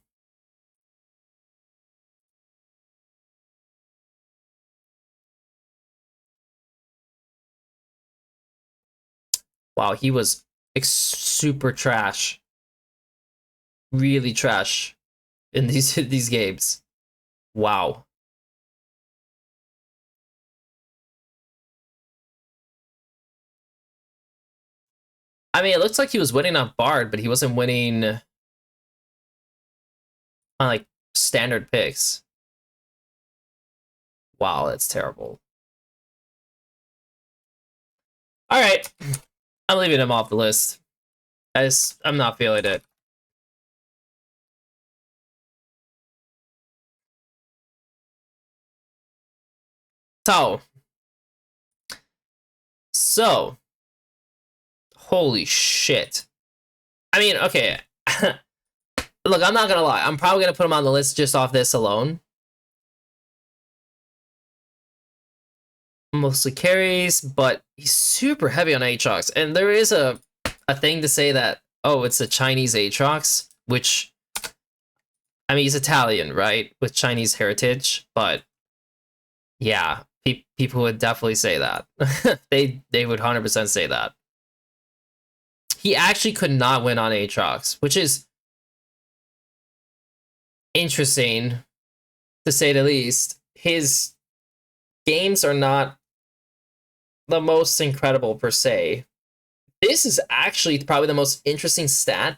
Wow, he was super trash. Really trash in these games. Wow. I mean, it looks like he was winning on Bard, but he wasn't winning on, like, standard picks. Wow, that's terrible. All right, I'm leaving him off the list. I'm not feeling it. So, holy shit. I mean, okay. Look, I'm not gonna lie. I'm probably gonna put him on the list just off this alone. Mostly carries, but he's super heavy on Aatrox. And there is a thing to say that, oh, it's a Chinese Aatrox, which, I mean, he's Italian, right? With Chinese heritage, but yeah, people would definitely say that. they would 100% say that. He actually could not win on Aatrox, which is interesting, to say the least. His games are not the most incredible per se. This is actually probably the most interesting stat,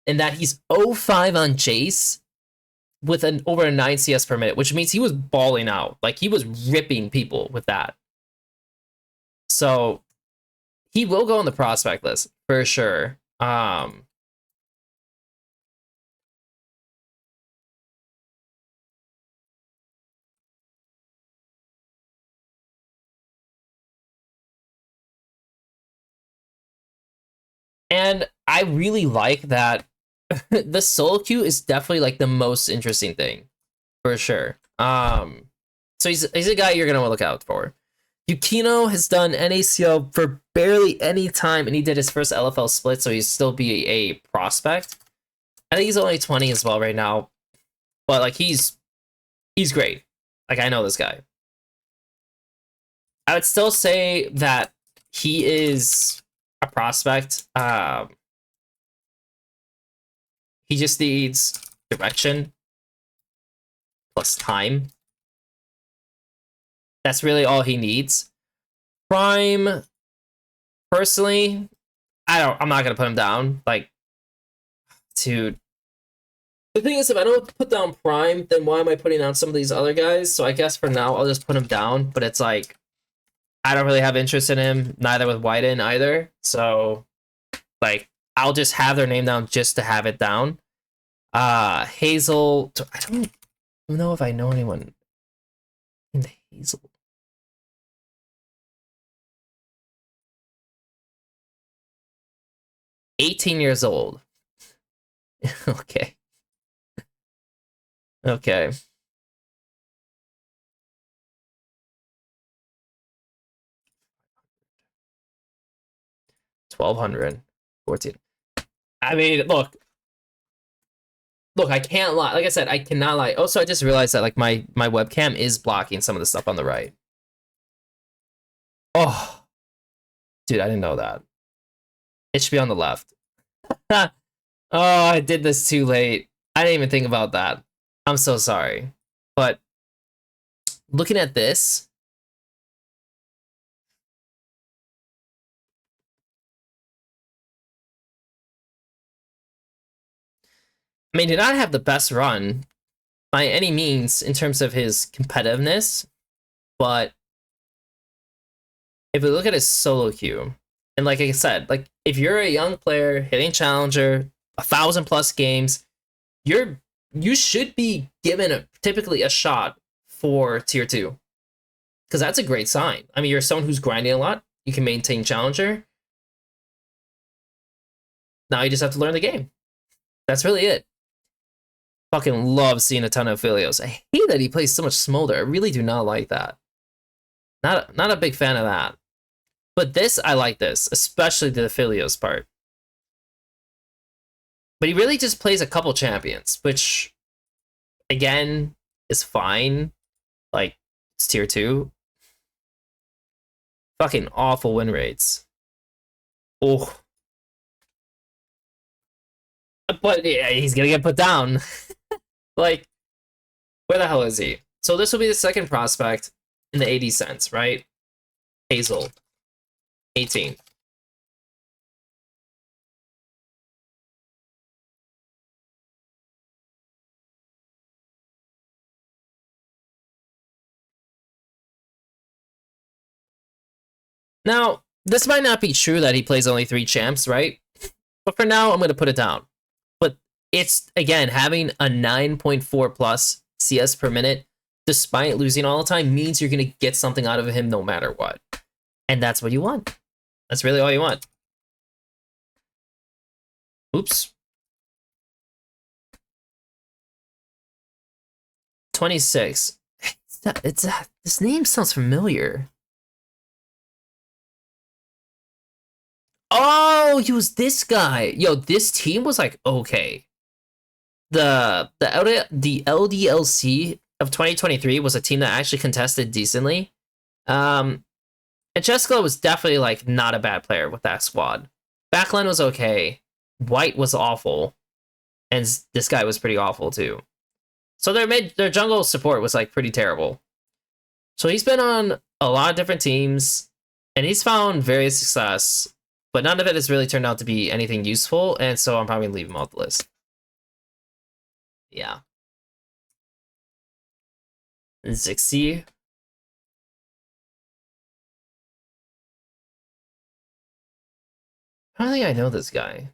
in that he's 0-5 on Jace with an over a 9 CS per minute, which means he was balling out. Like, he was ripping people with that. So he will go on the prospect list for sure. And I really like that the solo queue is definitely like the most interesting thing for sure. So he's a guy you're gonna want to look out for. Yukino has done NACL for barely any time, and he did his first LFL split, so he'd still be a prospect. I think he's only 20 as well right now, but like he's great. Like I know this guy. I would still say that he is a prospect. He just needs direction plus time. That's really all he needs. Prime, personally, I'm not gonna put him down. Like, dude. The thing is, if I don't put down Prime, then why am I putting down some of these other guys? So I guess for now, I'll just put him down. But it's like, I don't really have interest in him, neither with Wyden either. So, like, I'll just have their name down just to have it down. Hazel, I don't know if I know anyone in Hazel. "18 years old." Okay. Okay. $1,200. 14. I mean, look, I can't lie. Like I said, I cannot lie. Also, I just realized that like my webcam is blocking some of the stuff on the right. Oh, dude, I didn't know that. It should be on the left. Oh, I did this too late. I didn't even think about that. I'm so sorry. But looking at this, I mean, did not have the best run by any means in terms of his competitiveness, but if we look at his solo queue, and like I said, like if you're a young player hitting Challenger, 1,000+ games, you should be given typically a shot for tier 2, because that's a great sign. I mean, you're someone who's grinding a lot. You can maintain Challenger. Now you just have to learn the game. That's really it. Fucking love seeing a ton of Philios. I hate that he plays so much Smolder. I really do not like that. Not a big fan of that. But this, I like this, especially the Philios part. But he really just plays a couple champions, which, again, is fine. Like, it's tier 2. Fucking awful win rates. Oh. But yeah, he's gonna get put down. Like, where the hell is he? So this will be the second prospect in the 80 cents, right? Hazel, 18. Now, this might not be true that he plays only 3 champs, right? But for now, I'm going to put it down. But it's, again, having a 9.4 plus CS per minute, despite losing all the time, means you're going to get something out of him no matter what. And that's what you want. That's really all you want. Oops. 26. This name sounds familiar. Oh, he was this guy. Yo, this team was like okay. The LDLC of 2023 was a team that actually contested decently. And Jessica was definitely like not a bad player with that squad. Backline was okay. White was awful, and this guy was pretty awful too. So their jungle support was like pretty terrible. So he's been on a lot of different teams, and he's found various success, but none of it has really turned out to be anything useful, and so I'm probably gonna leave him off the list. Yeah. Zixi. I don't think I know this guy.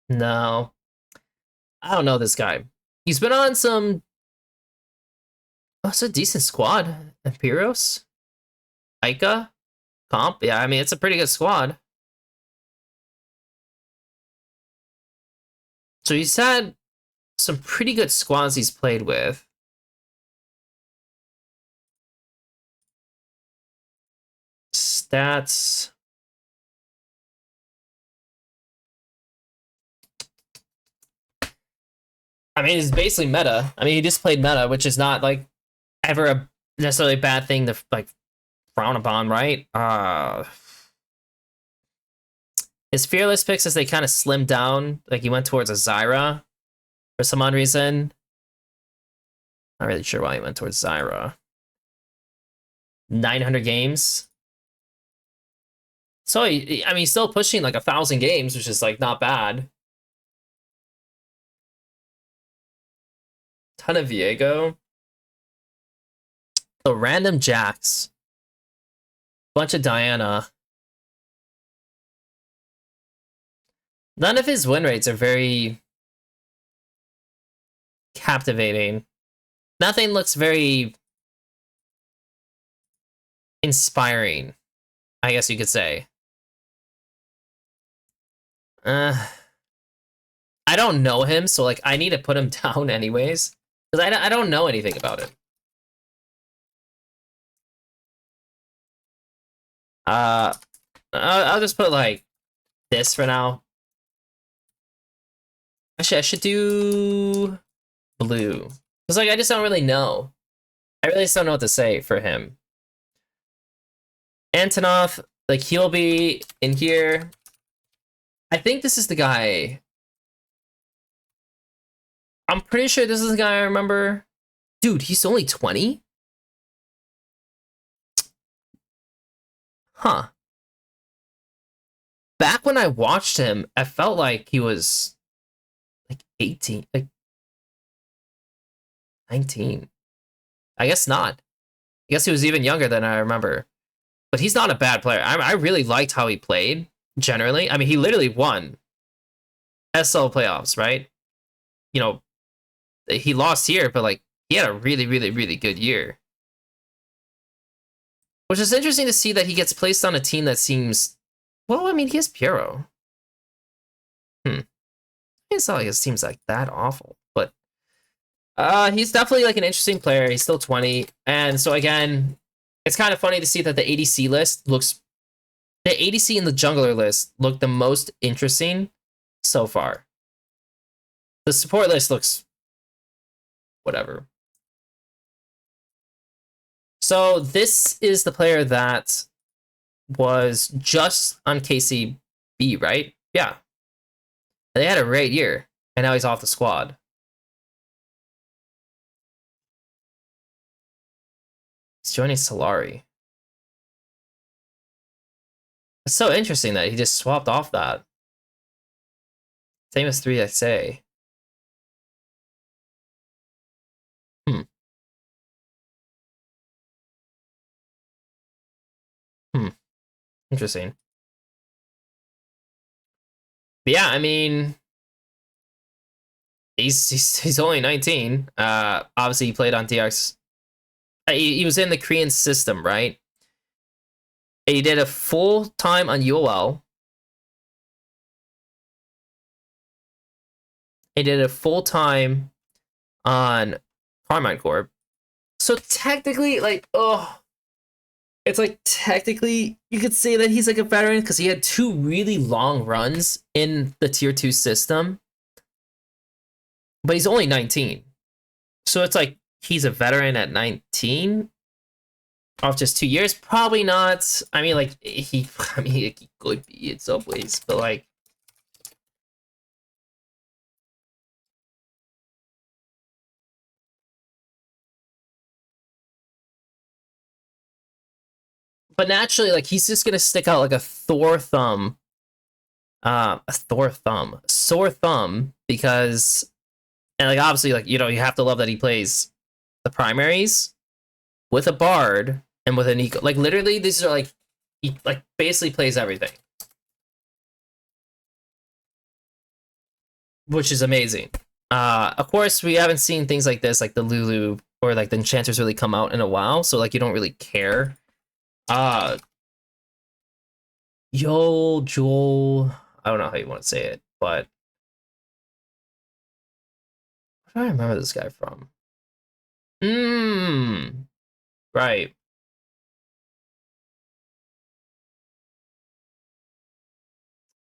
No. I don't know this guy. He's been on some... Oh, it's a decent squad. Imperios? Aika? Comp? Yeah, I mean, it's a pretty good squad. So he's had some pretty good squads he's played with. stats. I mean, it's basically meta. I mean, he just played meta, which is not like ever a necessarily bad thing to like frown upon, right? His fearless picks as they kind of slimmed down, like he went towards a Zyra for some odd reason. Not really sure why he went towards Zyra. 900 games. So I mean, he's still pushing like 1,000 games, which is like not bad. Ton of Viego. The random Jax. Bunch of Diana. None of his win rates are very captivating. Nothing looks very inspiring, I guess you could say. I don't know him, so like I need to put him down anyways, because I don't know anything about it. I'll just put like this for now. Actually, I should do blue, because like I just don't really know. I really just don't know what to say for him. Antonov, like he'll be in here. I think this is the guy. I'm pretty sure this is the guy I remember. Dude, he's only 20? Huh. Back when I watched him, I felt like he was like 18, like 19. I guess not. I guess he was even younger than I remember. But he's not a bad player. I really liked how he played, generally. I mean, he literally won SL playoffs, right? You know, he lost here, but like he had a really, really, really good year. Which is interesting to see that he gets placed on a team that seems, well, I mean, he has Piero. It's not like his team's like that awful, but he's definitely like an interesting player. He's still 20, and so again, it's kind of funny to see that the ADC list looks, the ADC and the jungler list look the most interesting so far. The support list looks whatever. So this is the player that was just on KCB, right? Yeah. They had a great year, and now he's off the squad. He's joining Solari. It's so interesting that he just swapped off that. Same as 3XA. Hmm. Interesting. But yeah, I mean, he's only 19. Obviously he played on DX. He was in the Korean system, right? And he did a full time on UOL. He did a full time on Carmine Corp. So technically, like, oh, it's like technically you could say that he's like a veteran because he had 2 really long runs in the tier 2 system. But he's only 19. So it's like he's a veteran at 19 off just 2 years. Probably not. I mean, like he could be in some ways, but like but naturally, like he's just gonna stick out like a sore thumb, because, and like obviously, like, you know, you have to love that he plays the primaries with a bard and with an eco. Like literally, these are like he like basically plays everything, which is amazing. Of course, we haven't seen things like this, like the Lulu or like the enchanters, really come out in a while, so like you don't really care. Yo, Joel. I don't know how you want to say it, but where do I remember this guy from? Right.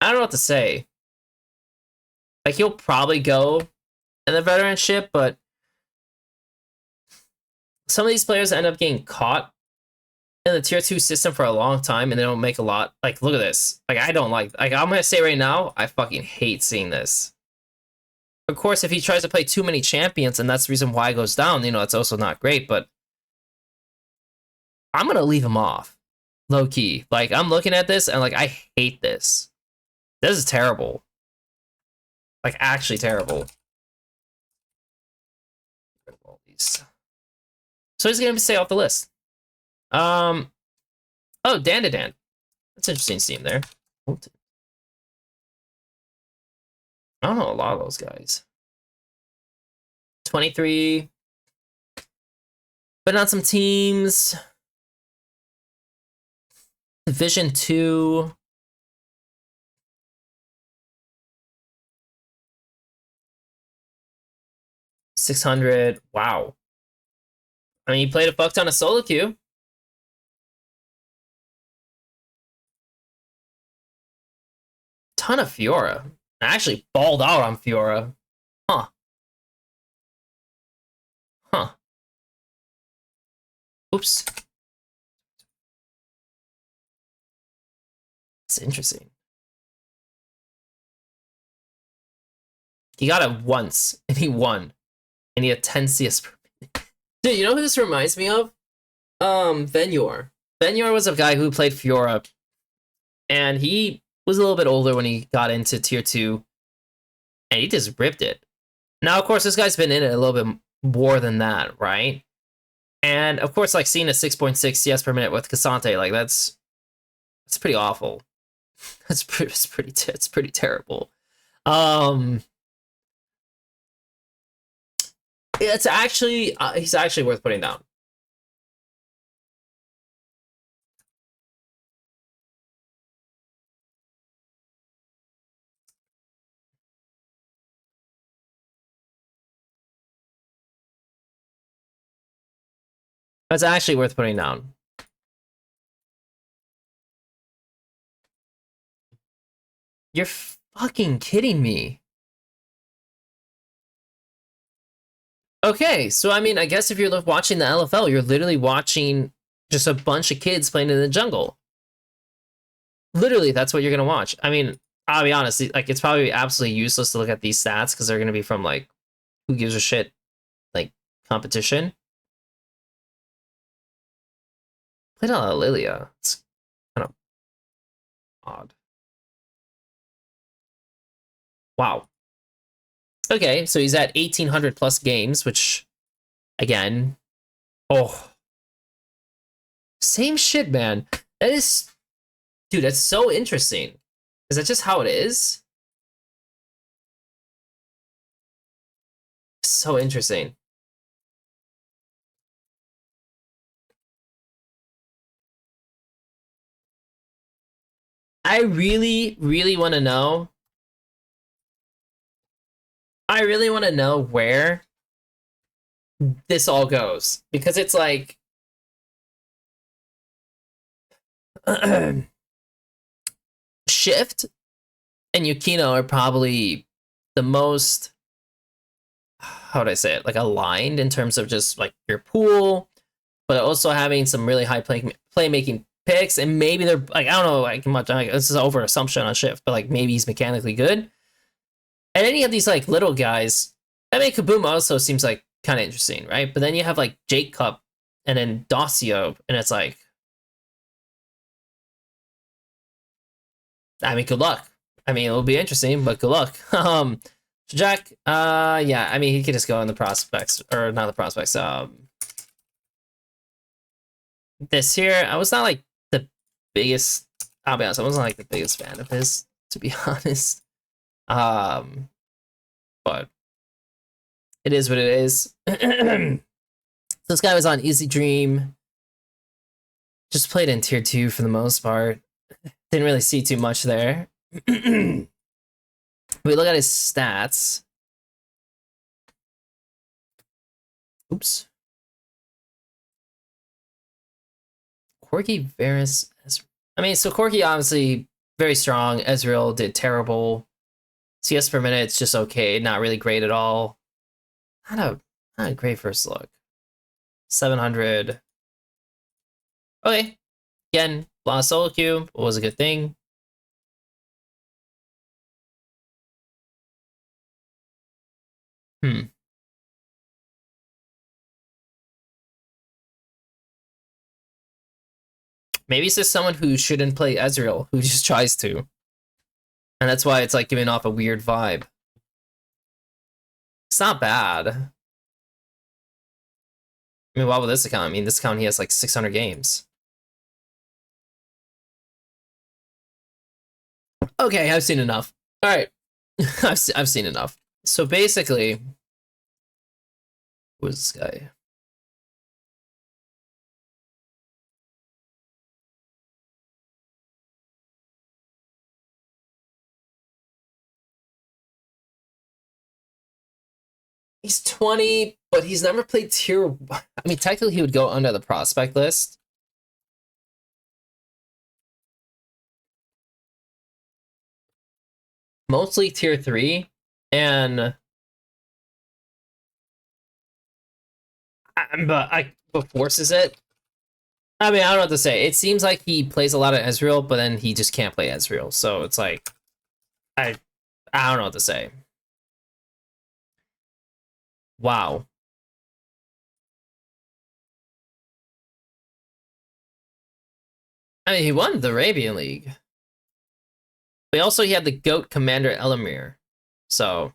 I don't know what to say. Like, he'll probably go in the veteranship, but some of these players end up getting caught in the tier 2 system for a long time and they don't make a lot. Like, look at this. Like, I don't like I'm gonna say right now, I fucking hate seeing this. Of course, if he tries to play too many champions and that's the reason why it goes down, you know, it's also not great, but I'm gonna leave him off. Low key. Like, I'm looking at this and like, I hate this. This is terrible. Like, actually terrible. So he's gonna stay off the list. Oh, Dan to Dan. That's an interesting team there. I don't know a lot of those guys. 23. But on some teams. Division 2. $600. Wow. I mean, he played a fuck ton of solo queue. Ton of Fiora. I actually balled out on Fiora. Huh. Huh. Oops. That's interesting. He got it once, and he won. And he had 10 CS per minute. Dude, you know who this reminds me of? Venyor. Venyor was a guy who played Fiora, and he was a little bit older when he got into tier 2, and he just ripped it. Now, of course, this guy's been in it a little bit more than that, right? And, of course, like, seeing a 6.6 CS per minute with Cassante, like, that's pretty awful. It's pretty terrible. It's actually, he's actually worth putting down. That's actually worth putting down. You're fucking kidding me. Okay, so I mean, I guess if you're watching the LFL, you're literally watching just a bunch of kids playing in the jungle. Literally, that's what you're gonna watch. I mean, I'll be honest, like, it's probably absolutely useless to look at these stats because they're gonna be from, like, who gives a shit, like, competition. Played a lot of Lilia. It's kind of odd. Wow. Okay, so he's at 1,800 plus games, which, again, oh, same shit, man. That is, dude, that's so interesting. Is that just how it is? So interesting. I really, really want to know. I really want to know where this all goes, because it's like Shift and Yukino are probably the most, how would I say it, like, aligned in terms of just like your pool, but also having some really high playmaking picks, and maybe they're like, I don't know, like, much, like, this is over assumption on Shift, but like maybe he's mechanically good. And then you have these like little guys. I mean, Kaboom also seems like kind of interesting, right? But then you have like Jake Cup and then Dossio, and it's like, I mean, good luck. I mean, it'll be interesting, but good luck. Jack, yeah, I mean, he could just go in the prospects, or not the prospects. This here, I was not like the biggest. I'll be honest, I wasn't like the biggest fan of his, to be honest. But it is what it is. This guy was on Easy Dream. Just played in tier 2 for the most part. Didn't really see too much there. We look at his stats. Oops. Corki Varus. I mean, so Corki obviously very strong. Ezreal did terrible. CS per minute, it's just okay. Not really great at all. Not a great first look. 700. Okay. Again, lost solo queue was a good thing. Maybe it's just someone who shouldn't play Ezreal, who just tries to. And that's why it's like giving off a weird vibe. It's not bad. I mean, why with this account? I mean, this account he has like 600 games. Okay, I've seen enough. All right, I've seen enough. So basically, who is this guy? He's 20, but he's never played tier. I mean, technically, he would go under the prospect list. Mostly tier 3, and but forces it. I mean, I don't know what to say. It seems like he plays a lot of Ezreal, but then he just can't play Ezreal. So it's like, I don't know what to say. Wow. I mean, he won the Arabian League. But also he had the GOAT Commander Elamir. So,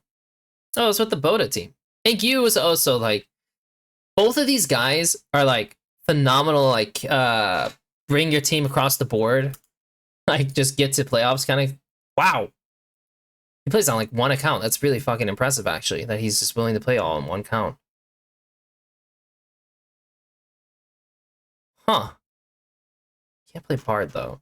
oh, it's with the Boda team. Thank you was also like, both of these guys are like phenomenal, like, bring your team across the board. Like, just get to playoffs kind of. Wow. He plays on like one account. That's really fucking impressive, actually, that he's just willing to play all in one count. Huh. Can't play Bard, though.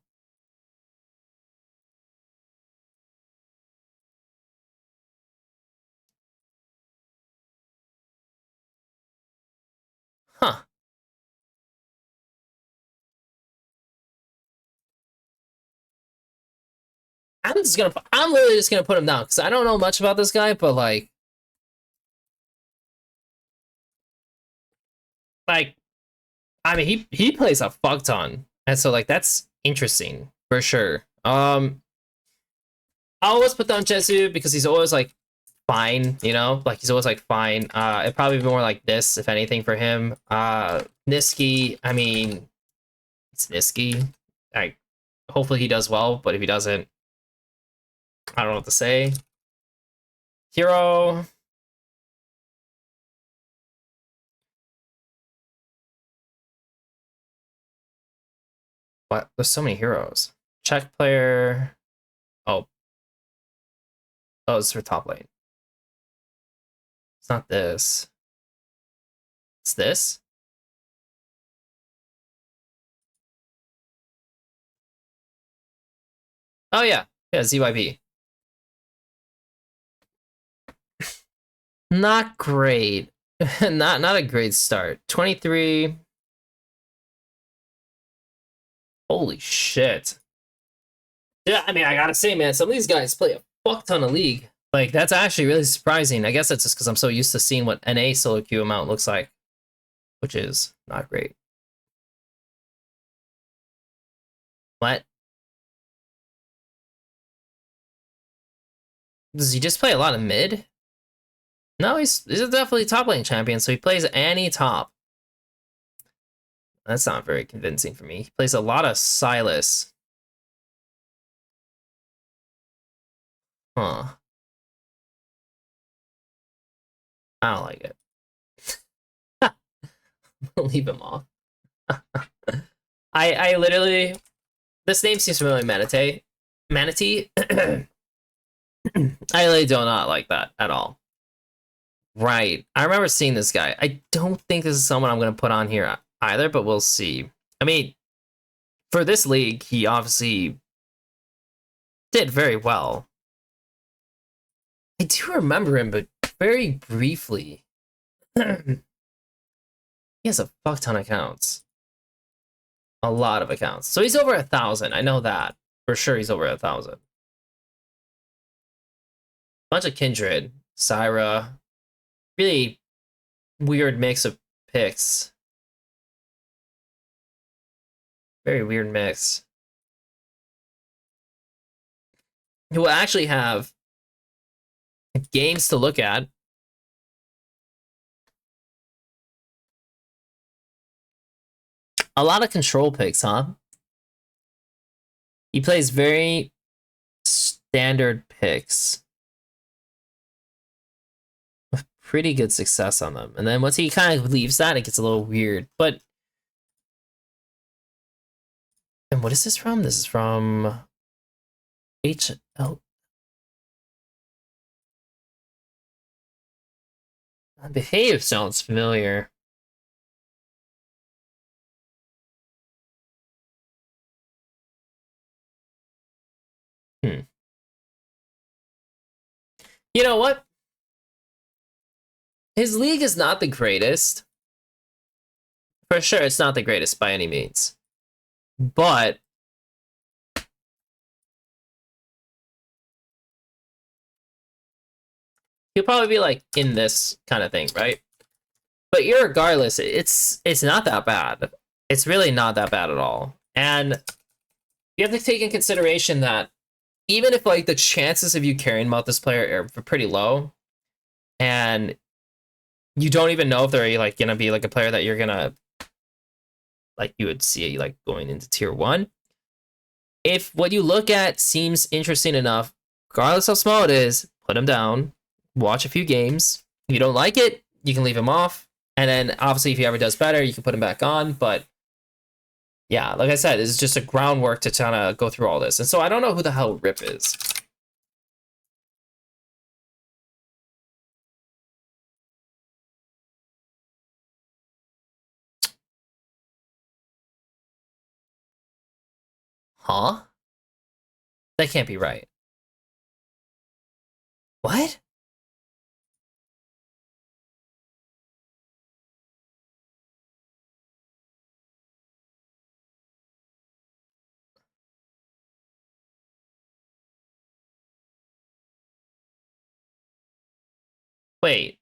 Huh. I'm literally just gonna put him down because I don't know much about this guy, but like, I mean, he plays a fuck ton, and so like that's interesting for sure. I always put down Jesu because he's always like fine, you know, like he's always like fine. It'd probably be more like this if anything for him. Niski, I mean, it's Niski. Like, hopefully he does well, but if he doesn't, I don't know what to say. Hero. What? There's so many heroes. Check player. Oh. Oh, it's for top lane. It's not this. It's this? Oh, yeah. Yeah, ZYP. Not great. Not a great start. 23. Holy shit. Yeah, I mean, I gotta say, man, some of these guys play a fuck ton of League. Like, that's actually really surprising. I guess that's just because I'm so used to seeing what NA solo queue amount looks like, which is not great. What? Does he just play a lot of mid? No, he's definitely top lane champion, so he plays any top. That's not very convincing for me. He plays a lot of Silas. Huh. I don't like it. Leave him off. I literally, this name seems familiar. Manatee. I really do not like that at all. Right. I remember seeing this guy. I don't think this is someone I'm going to put on here either, but we'll see. I mean, for this league, he obviously did very well. I do remember him, but very briefly. He has a fuck ton of accounts. A lot of accounts. So he's over 1,000. I know that. For sure, he's over 1,000. Bunch of Kindred, Syra, really weird mix of picks. Very weird mix. You will actually have games to look at. A lot of control picks, huh? He plays very standard picks. With pretty good success on them. And then once he kind of leaves that, it gets a little weird. But... And what is this from? This is from... HL... Behave sounds familiar. You know what? His league is not the greatest. For sure, it's not the greatest by any means. But he'll probably be like in this kind of thing, right? But irregardless, it's not that bad. It's really not that bad at all. And you have to take in consideration that even if like the chances of you caring about this player are pretty low, and you don't even know if they're like gonna be like a player that you're gonna like you would see like going into tier 1. If what you look at seems interesting enough, regardless how small it is, put him down, watch a few games. If you don't like it, you can leave him off. And then obviously if he ever does better, you can put him back on. But yeah, like I said, it's just a groundwork to kind of go through all this. And so I don't know who the hell Rip is. Huh? That can't be right. What? Wait.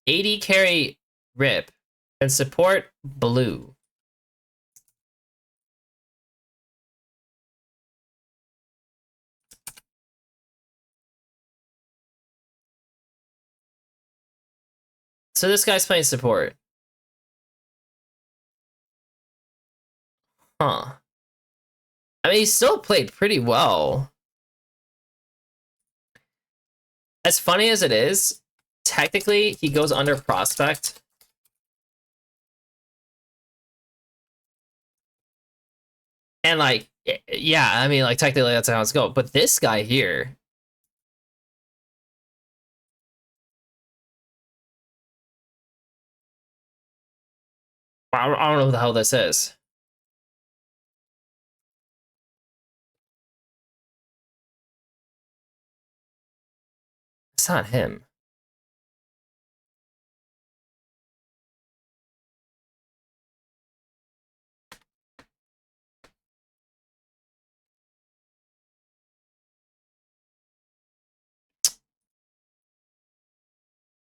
80 carry Rip and support Blue. So this guy's playing support. Huh. I mean, he still played pretty well. As funny as it is, technically, he goes under Prospect. And, like, yeah, I mean, like, technically that's how it's go. But this guy here... I don't know who the hell this is. It's not him.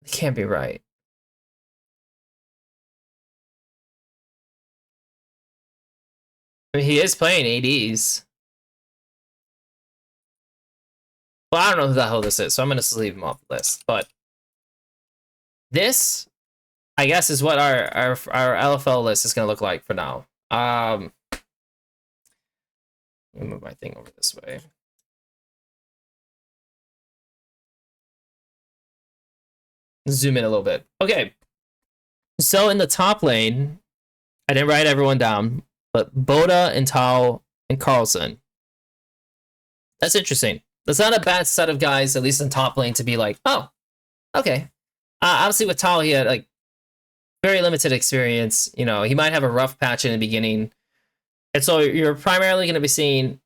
It can't be right. I mean, he is playing ADs. Well, I don't know who the hell this is, so I'm going to leave him off the list. But this, I guess, is what our LFL list is going to look like for now. Let me move my thing over this way. Zoom in a little bit. Okay. So in the top lane, I didn't write everyone down, but Boda and Tao and Carlson. That's interesting. That's not a bad set of guys, at least in top lane, to be like, oh, okay. Obviously with Tao, he had like very limited experience. You know, he might have a rough patch in the beginning. And so you're primarily going to be seeing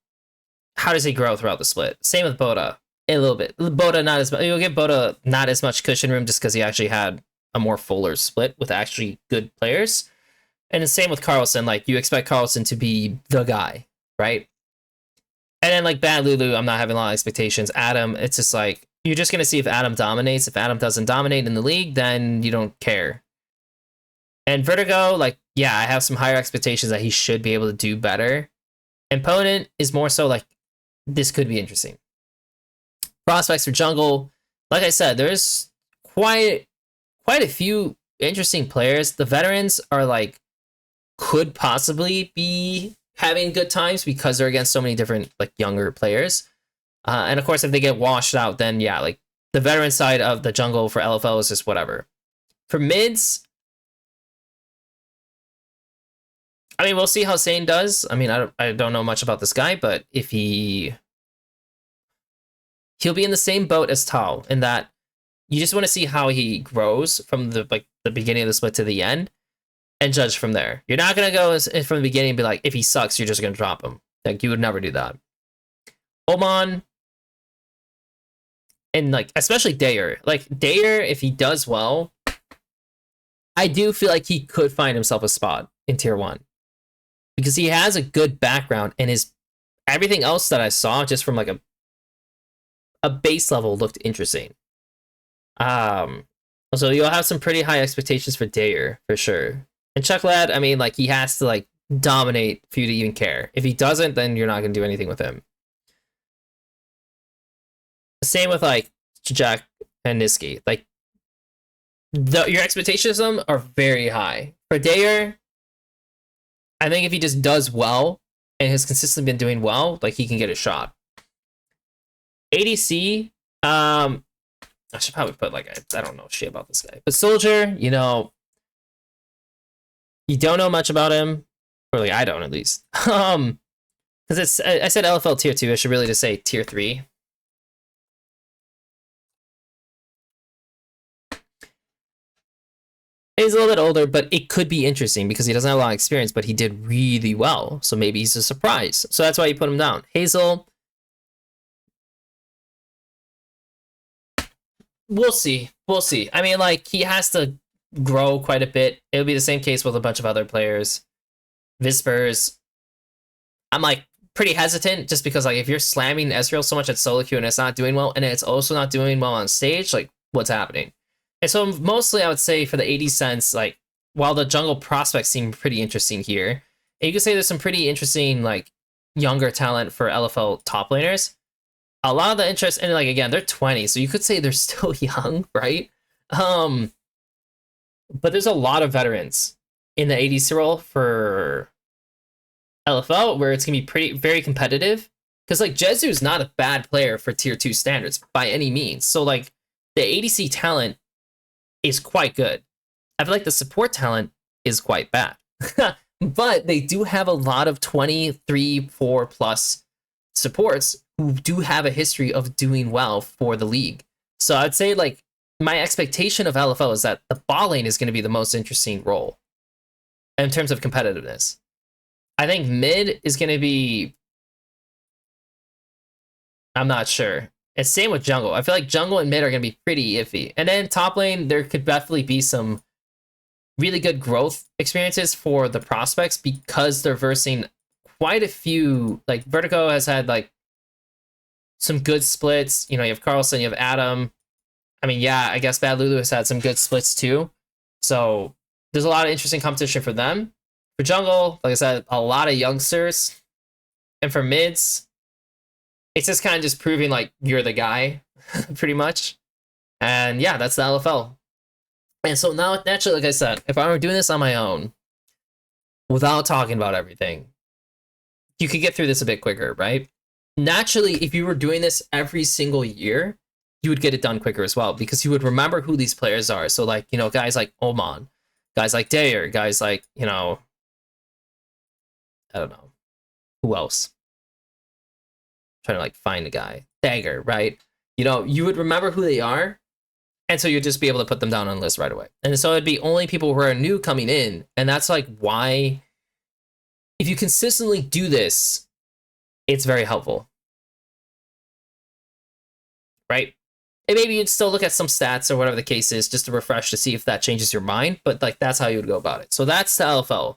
how does he grow throughout the split. Same with Boda, a little bit. Boda not as much. You'll get Boda not as much cushion room just because he actually had a more fuller split with actually good players. And the same with Carlson. Like, you expect Carlson to be the guy. right? And then like Bad Lulu, I'm not having a lot of expectations. Adam, it's just like you're just gonna see if Adam dominates. If Adam doesn't dominate in the league, then you don't care. And Vertigo, like, yeah, I have some higher expectations that he should be able to do better. And Ponent is more so like this could be interesting. Prospects for jungle, like I said, there's quite a few interesting players. The veterans are like could possibly be having good times because they're against so many different like younger players. And of course, if they get washed out, then yeah, like the veteran side of the jungle for LFL is just whatever. For mids, I mean, we'll see how Sane does. I mean, I don't know much about this guy, but if he'll be in the same boat as Tao in that you just want to see how he grows from the beginning of the split to the end and judge from there. You're not gonna go from the beginning and be like, if he sucks, you're just gonna drop him. Like you would never do that. Oman and like especially Dayer. Like Dayer, if he does well, I do feel like he could find himself a spot in tier 1. Because he has a good background and his everything else that I saw just from like a base level looked interesting. So you'll have some pretty high expectations for Dayer for sure. And Chuck Lad, I mean, like he has to like dominate for you to even care. If he doesn't, then you're not gonna do anything with him. Same with like Jack and Niski. Like your expectations of them are very high. For Dayer, I think if he just does well and has consistently been doing well, like he can get a shot. ADC, I should probably put like I don't know shit about this guy. But Soldier, you know, you don't know much about him, or like I don't at least. Because it's I said LFL tier 2. I should really just say tier 3. He's a little bit older, but it could be interesting because he doesn't have a lot of experience, but he did really well. So maybe he's a surprise. So that's why you put him down. Hazel, we'll see. We'll see. I mean, like, he has to grow quite a bit. It'll be the same case with a bunch of other players. Vispers, I'm, like, pretty hesitant just because, like, if you're slamming Ezreal so much at solo queue and it's not doing well, and it's also not doing well on stage, like, what's happening? And so mostly I would say for the 80 cents, like, while the jungle prospects seem pretty interesting here, and you could say there's some pretty interesting, like, younger talent for LFL top laners. A lot of the interest, and like, again, they're 20, so you could say they're still young, right? But there's a lot of veterans in the ADC role for LFL where it's going to be very competitive. Because, like, Jezu's not a bad player for tier 2 standards by any means. So, like, the ADC talent is quite good. I feel like the support talent is quite bad. But they do have a lot of 23, 4 plus supports who do have a history of doing well for the league. So I'd say, like, my expectation of LFL is that the bot lane is going to be the most interesting role in terms of competitiveness. I think mid is going to be, I'm not sure. It's same with jungle. I feel like jungle and mid are going to be pretty iffy. And then top lane, there could definitely be some really good growth experiences for the prospects because they're versing quite a few. Like, Vertigo has had, like, some good splits. You know, you have Carlson, you have Adam. I mean, yeah, I guess Bad Lulu has had some good splits too. So there's a lot of interesting competition for them. For jungle, like I said, a lot of youngsters. And for mids, it's just kind of just proving like you're the guy, pretty much. And yeah, that's the LFL. And so now, naturally, like I said, if I were doing this on my own, without talking about everything, you could get through this a bit quicker, right? Naturally, if you were doing this every single year, you would get it done quicker as well, because you would remember who these players are. So, like, you know, guys like Oman, guys like Dayer, guys like, you know, I don't know, who else? Trying to like find a guy, Dagger, right? You know, you would remember who they are, and so you'd just be able to put them down on the list right away. And so it'd be only people who are new coming in, and that's like why, if you consistently do this, it's very helpful, right? And maybe you'd still look at some stats or whatever the case is just to refresh to see if that changes your mind, but like that's how you would go about it. So that's the LFL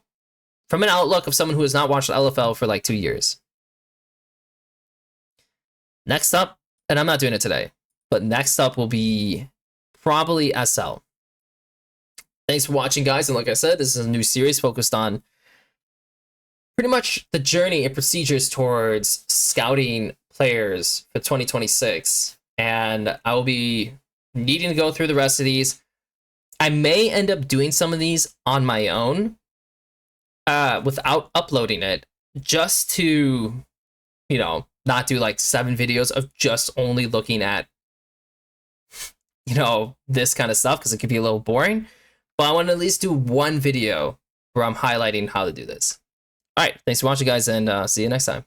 from an outlook of someone who has not watched the LFL for like 2 years. Next up, and I'm not doing it today, but next up will be probably SL. Thanks for watching, guys. And like I said, this is a new series focused on pretty much the journey and procedures towards scouting players for 2026. And I will be needing to go through the rest of these. I may end up doing some of these on my own without uploading it, just to, you know, not do like 7 videos of just only looking at, you know, this kind of stuff, because it could be a little boring. But I want to at least do one video where I'm highlighting how to do this. All right, thanks for watching, guys, and see you next time.